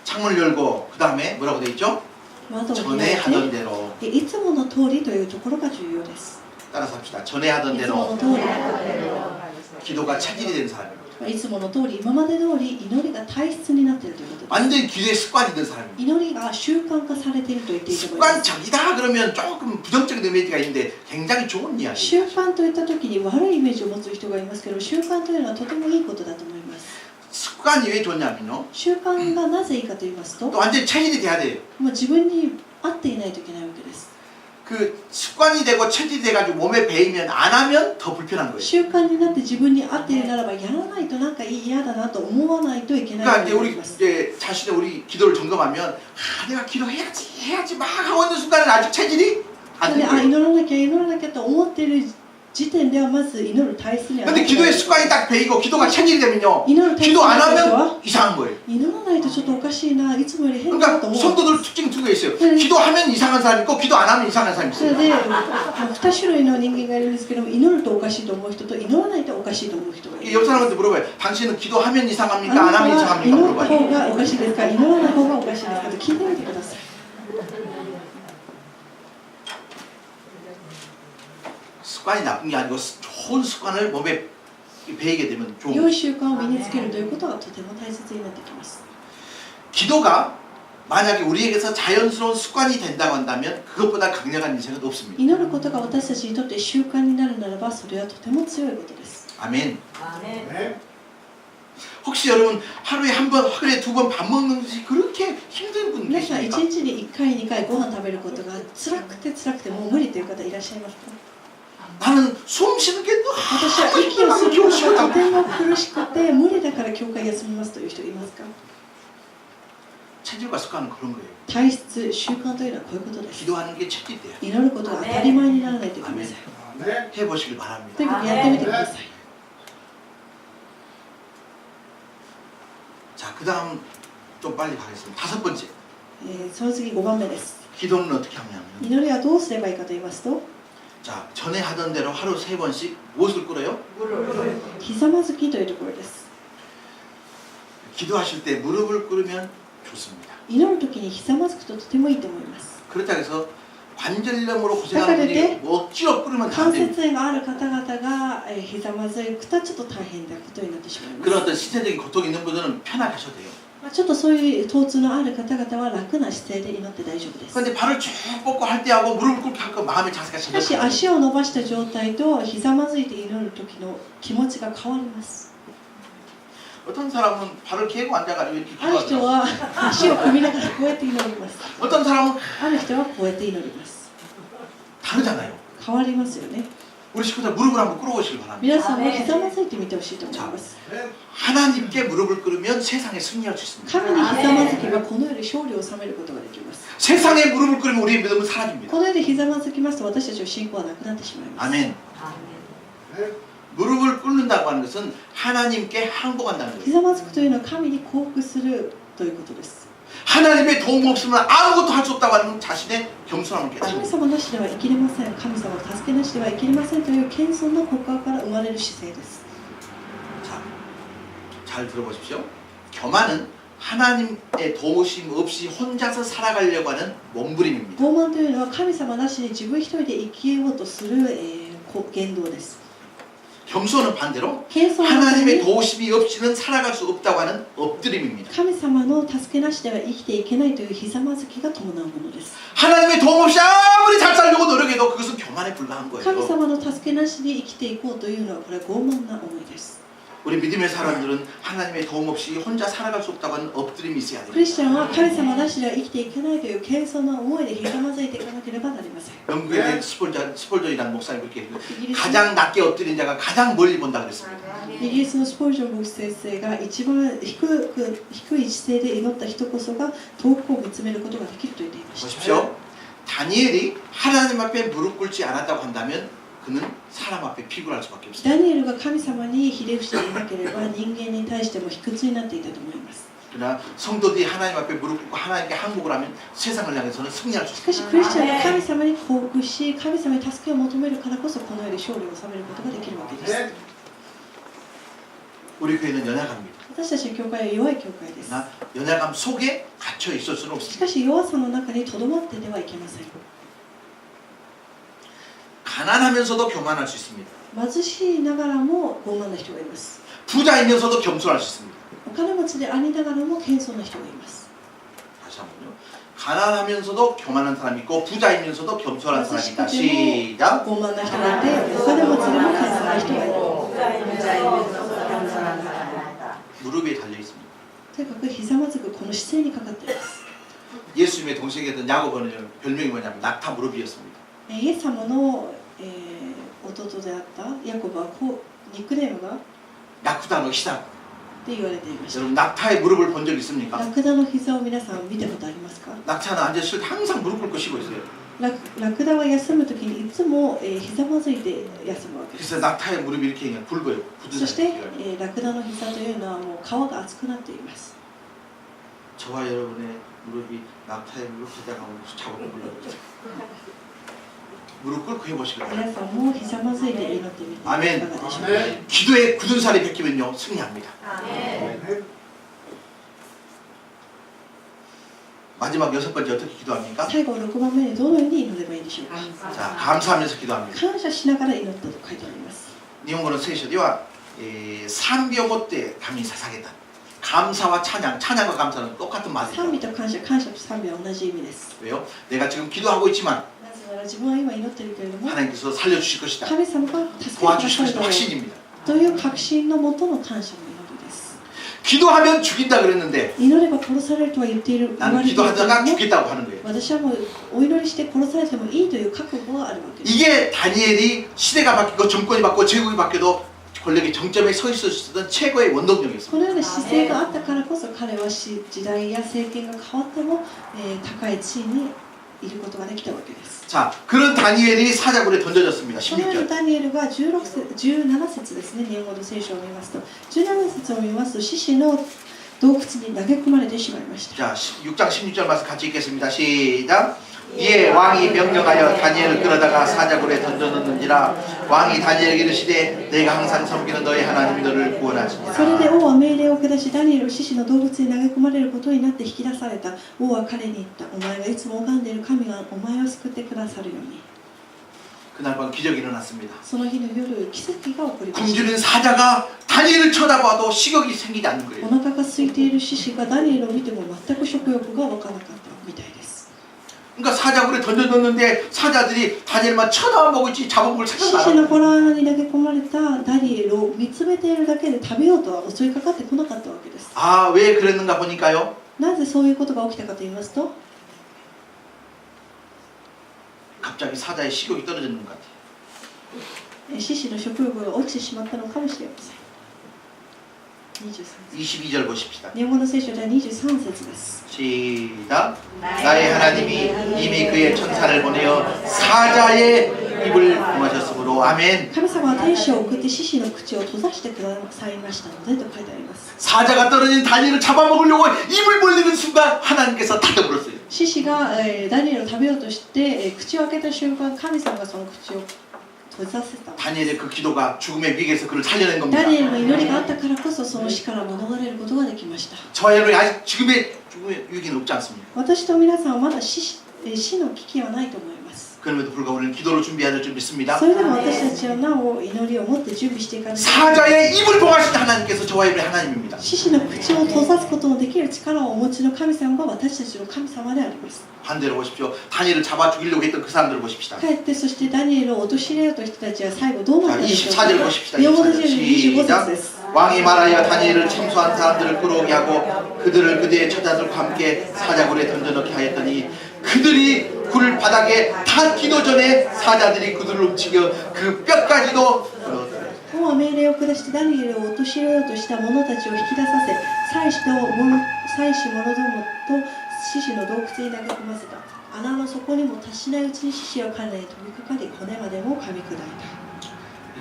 S1: 창문을 열고 그 다음에 뭐라고 돼 있죠?
S2: 窓を
S1: 전에
S2: 開
S1: 하던
S2: いて
S1: 대로
S2: いつもの通りというところが重要です
S1: 따라서 합시다. 전에 하던
S2: いつもの
S1: 대로
S2: 通り
S1: 기도가 체질이 된 사람입니다.
S2: いつもの通り今まで通り祈りが体質になっているということです。
S1: 완전히 기도의 습관이 된 사람입니다.
S2: 祈りが習慣化されていると言っていいと思います。
S1: 습관적이다 그러면 조금 부정적인 이미지가 있는데 굉장히 좋은 이야기예요.
S2: 習慣といった時に悪いイメージを持つ人がいますけど、習慣というのはとてもいいことだと思います。
S1: 습관이 왜 좋냐면요.
S2: 習慣がなぜいいかと言いますと、
S1: 또 완전히 체질이 돼야 돼요.
S2: もう自分に合っていないといけないわけです。
S1: 그 습관이 되고 체질이 돼가지고 몸에 배이면 안 하면 더 불편한 거예요.
S2: 習慣になって自分に合っているならばやらないとなんか嫌だなと思わないといけない
S1: 그러니까
S2: と
S1: 이제
S2: 思い
S1: 우리
S2: ます。
S1: 이제 자신의 우리 기도를 점검하면 내가 기도해야지 막 하고 있는 순간은 아직 체질이 안
S2: それ
S1: 된
S2: で
S1: 거예요.
S2: 祈らなきゃと思っている時点ではまず祈る体質にはなっ
S1: 근데
S2: てない
S1: 기도의 습관이 딱 배이고 기도가 체질이 되면요.
S2: 祈る体質に
S1: 기도 안
S2: なった人
S1: 하면
S2: は
S1: 이상한 거예요.
S2: 祈らないとちょっとおかしいな、いつもより変だと
S1: 그러니까
S2: 思う。
S1: 성도들 특징 두 개 있어요. 기도하면 이상한 사람이 있고 기도 안 하면 이상한 사람이
S2: それ
S1: 있어요.
S2: で2種類の人間がいるんですけども、祈るとおかしいと思う人と祈らないとおかしいと思う人がいる。
S1: 옆 사람한테 물어봐요. 당신은 기도하면
S2: あ
S1: 이상합니까?
S2: な
S1: 안
S2: た
S1: 하면
S2: は
S1: 이상합니까?
S2: 祈る
S1: 물어봐요.
S2: 方がおかしいですか、祈らない方がおかしいですかと聞いてみてください。
S1: 습관이 나쁜 게 아니고 좋은 습관을 몸에 배이게 되면 좋은
S2: 良
S1: 거예요.
S2: い習慣を身につけるということがとても大切になってきます。
S1: 기도가 만약에 우리에게서 자연스러운 습관이 된다고 한다면 그것보다 강력한 인생은 없습니다.
S2: 祈ることが私たちにとって習慣になるならばそれはとても強いことです。
S1: 아멘.
S3: 네.
S1: 혹시 여러분 하루에 한 번, 하루에 두 번 밥 먹는 것이 그렇게 힘든 분
S2: 皆さん1
S1: 계십니까?
S2: 日に1回2回ご飯食べることが辛くてもう無理という方いらっしゃいますか？
S1: 나는 숨 쉬는 게
S2: 私は
S1: 너무
S2: 息をす
S1: 힘들어.
S2: るのがとても苦しくて無理だから教会休みますという人いますか？
S1: 체질과 습관은 그런 거예요.
S2: 体質、習慣というのはこういうことです。
S1: 기도하는 게 체질돼요.
S2: 祈ることが当たり前にならないといけません。
S3: 네.
S1: 해보시길
S2: と
S1: 바랍니다.
S2: にかくやってみてください。
S1: 자, 그 다음 좀 빨리 가겠습니다. 5번째.
S2: その次5番目です。
S1: 기도는 어떻게 하냐면
S2: 祈りはどうすればいいかと言いますと、
S1: 자, 전에 하던 대로 하루 3번씩 무엇을 꿇어요?
S2: ひざまずきというところです。
S1: 기도하실 때 무릎을 꿇으면 좋습니다.
S2: 祈るときにひざまずくととてもいいと思います。
S1: 그렇다고 해서 관절염으로 고생하는 분이 억지로 꿇으면 안
S2: 関
S1: 됩니다.
S2: 節炎がある方々がひざまずくとちょっと大変なことになってしまいます。
S1: 그런 어떤 신체적인 고통이 있는 분들은 편하게 하셔도 돼요.
S2: ちょっとそういう疼痛のある方々は楽な姿勢で祈って大丈夫です。
S1: 그런데 발을 쭉 뻗고 할 때하고 무릎을 꿇고 할 거 마음의 자세가
S2: しかし
S1: 달라요.
S2: 足を伸ばした状態とひざまずいて祈る時の気持ちが変わります。
S1: 어떤 사람은 발을 개고 앉아가지고 이렇게
S2: ある人
S1: 기도하죠.
S2: は足を組みながらこうやって祈ります。
S1: 어떤 사람은
S2: ある人はこうやって祈ります。
S1: 다르잖아요.
S2: 変わりますよね。
S1: 우리 식구들 무릎을 한번 꿇어보시길 바랍니다.
S2: 皆さんもひざまずいてみてほしいと思います。
S1: 하나님께 무릎을 꿇으면 세상에 승리할 수 있습니다.
S2: 神にひざまずけばこの世で勝利を収めることができます。
S1: 세상에 무릎을 꿇으면 우리의 믿음은 사라집니다.
S2: この世でひざまずきますと私たちの信仰はなくなってしまいます。
S1: 아멘. 무릎을 꿇는다고 하는 것은 하나님께 항복한다는
S2: ひ
S1: 거예요.
S2: ざまずくというのは神に降伏するということです。
S1: 하나님의 도움 없으면 아무것도 할 수 없다고 하는 자신의 겸손함을
S2: 神
S1: 깨닫습니다.
S2: 様なしでは生きれません。神様の助けなしでは生きれませんという謙遜な告白から生まれる姿勢です。
S1: 자, 잘 들어보십시오. 교만은 하나님의 도우심 없이 혼자서 살아가려고 하는 몸부림입니다.
S2: 傲慢というのは神様なしに自分一人で生きようとする、言動です。
S1: 겸손은 반대로
S2: 謙遜は
S1: 하나님의 도우심이 없이는 살아갈 수 없다고 하는 엎드림입니다.
S2: 神様の助けなしでは生きていけないというひざまずきが伴うものです。
S1: 하나님의 도움 없이 아무리 잘 살려고 노력해도 그것은 교만에 불과한
S2: 神
S1: 거예요.
S2: 様の助けなしで生きていこうというのはこれは傲慢な思いです。
S1: 우리 믿음의 사람들은 하나님의 도움 없이 혼자 살아갈 수 없다고 하는 엎드림이 있어야
S2: クリス
S1: 됩니다.
S2: チャンは神様なしでは生きていけないという謙遜な思いでひざまずいていかなければなりません。
S1: 영국의 스폴전이라는 목사님 그렇게
S2: イギリス
S1: 가장 낮게 엎드린 자가 가장 멀리 본다 그랬습니다.
S2: イギリスのスポルジョン牧師先生が一番低い姿勢で祈った人こそが遠くを見つめることができると言っていました。
S1: 보십시오. 다니엘이 하나님 앞에 무릎 꿇지 않았다고 한다면 그는 사람 앞에 피굴할 수밖에 없습니다.
S2: ダニエルが神様にひれ伏していなければ人間に対しても卑屈になっていたと思います。
S1: 그러나 성도들이 하나님 앞에 무릎 꿇고 하나님께 항복을 하면 세상을 향해서는 승리할 수
S2: しかし
S1: 있습니다.
S2: クリスチャンが神様に降伏し神様に助けを求めるからこそこの世で勝利を収めることができるわけです。
S1: 우리 교회는 연약합니다.
S2: 私たちの教会は弱い教会です。
S1: 그러나 연약함 속에 갇혀 있을 수는
S2: し
S1: 없습니다.
S2: かし弱さの中にとどまってではいけません。
S1: 가난하면서도 교만할 수 있습니다.
S2: 貧しいながらも傲慢な人がいます。
S1: 부자이면서도 겸손할 수 있습니다.
S2: お金持ちでありながらも謙遜な人がいます。
S1: 다시 한번요. 가난하면서도 교만한 사람이 있고 부자이면서도 겸손한 사람이 있다. 시작.
S2: 傲慢な人がいて、お金持ちでも謙遜な人がいる。
S1: 무릎에 달려 있습니다.
S2: とにかくひざまずくこの姿勢にかかっています。
S1: 예수님의 동생이었던 야고보는 별명이 뭐냐면 낙타 무릎이었습니다.
S2: イエス様の、弟であったヤコブはニックネームが
S1: 낙타의 희사.
S2: って言われていました。
S1: 여러분 낙타의 무릎을 본 적 있습니까?
S2: ラクダの膝を皆さん見たことありますか？
S1: 낙타는 앉았을 때 항상 무릎 꿇고 쉬고 있어요.
S2: ラクダは休むときにいつも、ひざまずいて休むわけです。
S1: 그래서 낙타의 무릎이 이렇게 그냥 굵어요.
S2: そして、
S1: 굳은
S2: ラクダの膝というのはもう皮が厚くなっています。
S1: 저와 여러분의 무릎이 낙타의 무릎 기다가 잡고 올라오죠. 무릎 꿇고 해보시길
S2: 皆
S1: 바랍니다.
S2: さんもひざまずいて祈ってみていかがでしょうか。
S1: 기도에 굳은 살이 베끼면요 승리합니다. 마지막 6번째 어떻게 기도합니까?
S2: 最後6番目にどのように祈ればいいでしょうか。
S1: 자 감사하면서 기도합니다.
S2: 感謝しながら祈ったと書いてあります。
S1: 일본어는聖書では 賛美をもって 神に捧げた 감사와 찬양, 찬양과 감사는 똑같은
S2: 賛
S1: 말이죠.
S2: 美と感謝、感謝と賛美は同じ意味です。
S1: 왜요? 내가 지금 기도하고 있지만
S2: なぜなら自分は今祈っているけれども、
S1: 하나님께서 살려주실 것이다.
S2: 神様が助けてくだ
S1: 도와주실
S2: さる
S1: 것이다. 확신입니다.
S2: という確信のもとの感謝の祈りです。
S1: 기도하면 죽인다 그랬는데
S2: 祈れば殺されるとは言っている。
S1: 나는 기도하다가 죽겠다고 하는 거예요.
S2: 私はもうお祈りして殺されてもいいという覚悟があるわけです。
S1: 이게 다니엘이 시대가 바뀌고 정권이 바뀌고 제국이 바뀌어도 권력의 정점에 서 있을 수 있었던 최고의
S2: こ
S1: 원동력이었습니다.
S2: のような姿勢があったからこそ彼は時代や政権が変わっても、高い地位にいることができたわけです。
S1: 자, 그런 다니엘이 사자굴에 던져졌습니다.
S2: このように
S1: 16절.
S2: ダニエルが17節ですね、日本語の聖書を見ますと、17節を見ますと、獅子の洞窟に投げ込まれてしまいました。
S1: 자, 6장 16절 말씀 같이 읽겠습니다. 시작. 이에 왕이 명령하여 다니엘을 끌어다가 사자굴에 던져넣는지라. 왕이 다니엘에게 이르시되 내가 항상 섬기는 너의 하나님이 너를
S2: それで
S1: 구원하시니라.
S2: 王は命令を下し、ダニエルを獅子の洞窟に投げ込まれることになって引き出された。王は彼に言った。お前がいつも拝んでいる神がお前を救ってくださるように。
S1: 그날 밤 기적이 일어났습니다.
S2: その日の夜、奇跡が起こりました。
S1: 굶주린 사자가 다니엘을 쳐다봐도 식욕이 생기지 않는
S2: お
S1: 거예요.
S2: 腹が空いている獅子がダニエルを見ても全く食欲が湧かなかったみたいです。
S1: 그러니까 사자굴에 던져넣는데 사자들이 다니엘만 쳐다보고 있지 잡은 걸
S2: 獅
S1: 생각
S2: 子
S1: 안
S2: の
S1: 하고
S2: 洞穴に投げ込まれたダニエルを見つめているだけで食べようとは襲いかかってこなかったわけです。
S1: 아, 왜 그랬는가 보니까요.
S2: なぜそういうことが起きたかと言いますと、
S1: 갑자기 사자의 식욕이 떨어지는 것 같아요.
S2: 獅子の食欲が落ちてしまったのかもしれません。23
S1: 22절 보십시다.
S2: 日本語の聖書では23節です。
S1: 시작. 나의 하나님이 이미 그의 천사를 보내어 사자의 입을 봉하셨으므로 아멘.
S2: 神様は天使を送って獅子の口を閉ざしてくださいましたのでと書いてあります。
S1: 사자가 떨어진 다니엘을 잡아먹으려고 입을 벌리는 순간 하나님께서 닫아버렸어요.
S2: 獅子が、ダニエルを食べようとして、口を開けた瞬間、神様がその口を閉ざせた。
S1: 다니엘의 그 기도가 죽음의 위기에서 그를 살려낸 겁니다.
S2: ダニエルの祈りがあったからこそその死から免れることができました。
S1: 저와 여러분이 아직 죽음의 위기는 없지 않습니다.
S2: 私と皆さんはまだ死の危機はないと思います。
S1: 그럼에도 불구하고 우리는 기도를 준비해야 될 줄 믿습니다.
S2: それでも私たちはなお祈りを持って準備していかないと。
S1: 사자의 입을 봉하신 하나님께서 저와 여러분의 하나님입니다.
S2: 獅子の口を閉ざすことのできる力をお持ちの神様が私たちの神様であります。
S1: 반대로 보십시오. 다니엘을 잡아 죽이려고 했던 그 사람들을 보십시다.
S2: かえってそしてダニエルを陥れようとした人たちは最後どうな
S1: 자,
S2: ったでしょう
S1: 24절
S2: か。
S1: 보십시다.
S2: 日本語の
S1: 24절
S2: 25
S1: 시작.
S2: 節です。
S1: 왕이 말하여 다니엘을 참소한 사람들을 끌어오게 하고 그들을 그들의 처자들과 함께 사자굴에 던져넣게 하였더니 그들이 굴 바닥에 닿기도 전에 사자들이 그들을 움직여 그 뼈까지도
S2: 王は命令を下してダニエルを陥れようとした者たちを引き出させ、祭司者どもと獅子の洞窟に投げ込ませた。穴の底にも達しないうちに獅子は彼らに飛びかかり、骨までも噛み砕いた。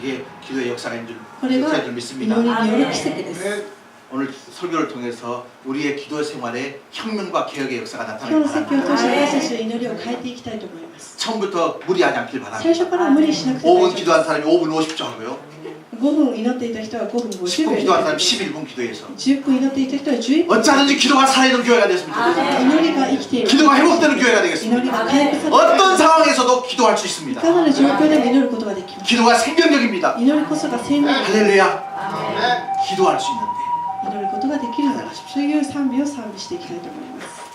S1: 이게 기도의 역사인 줄
S2: これが
S1: 역사인 줄
S2: 祈り
S1: 믿습니다.
S2: による奇跡です。
S1: 오늘 설교를 통해서 우리의 기도 생활에 혁명과 개혁의 역사가
S2: 今日
S1: 나타나길
S2: の説教を通して
S1: 바랍니다.
S2: 私たちの祈りを変えていきたいと思います。
S1: 처음부터 무리하지 않길
S2: 最
S1: 바랍니다.
S2: 初から無理しなくて大
S1: 5분
S2: 丈夫
S1: 기도한 사람이 5분 50초 하고요.
S2: 5 5分祈っていた人は5分
S1: 10분
S2: 50秒
S1: 기도한 사람 11분 기도해서
S2: 10分祈っていた人は11分
S1: 어쩌든지 기도가 살아있는 교회가 됐으면 좋겠습니다.
S2: 祈りが生きている
S1: 기도가 회복되는 교회가
S2: 祈り
S1: 되겠습니다.
S2: が回復される
S1: 어떤 상황에서도 기도할 수
S2: い
S1: 있습니다.
S2: かなる状況でも祈ることができます
S1: 기도가 생명력입니다.
S2: 祈りこそが生命力
S1: 할렐루야. 기도할 수 있는데
S2: 祈ることができるならそういう賛美を賛美していきたいと思います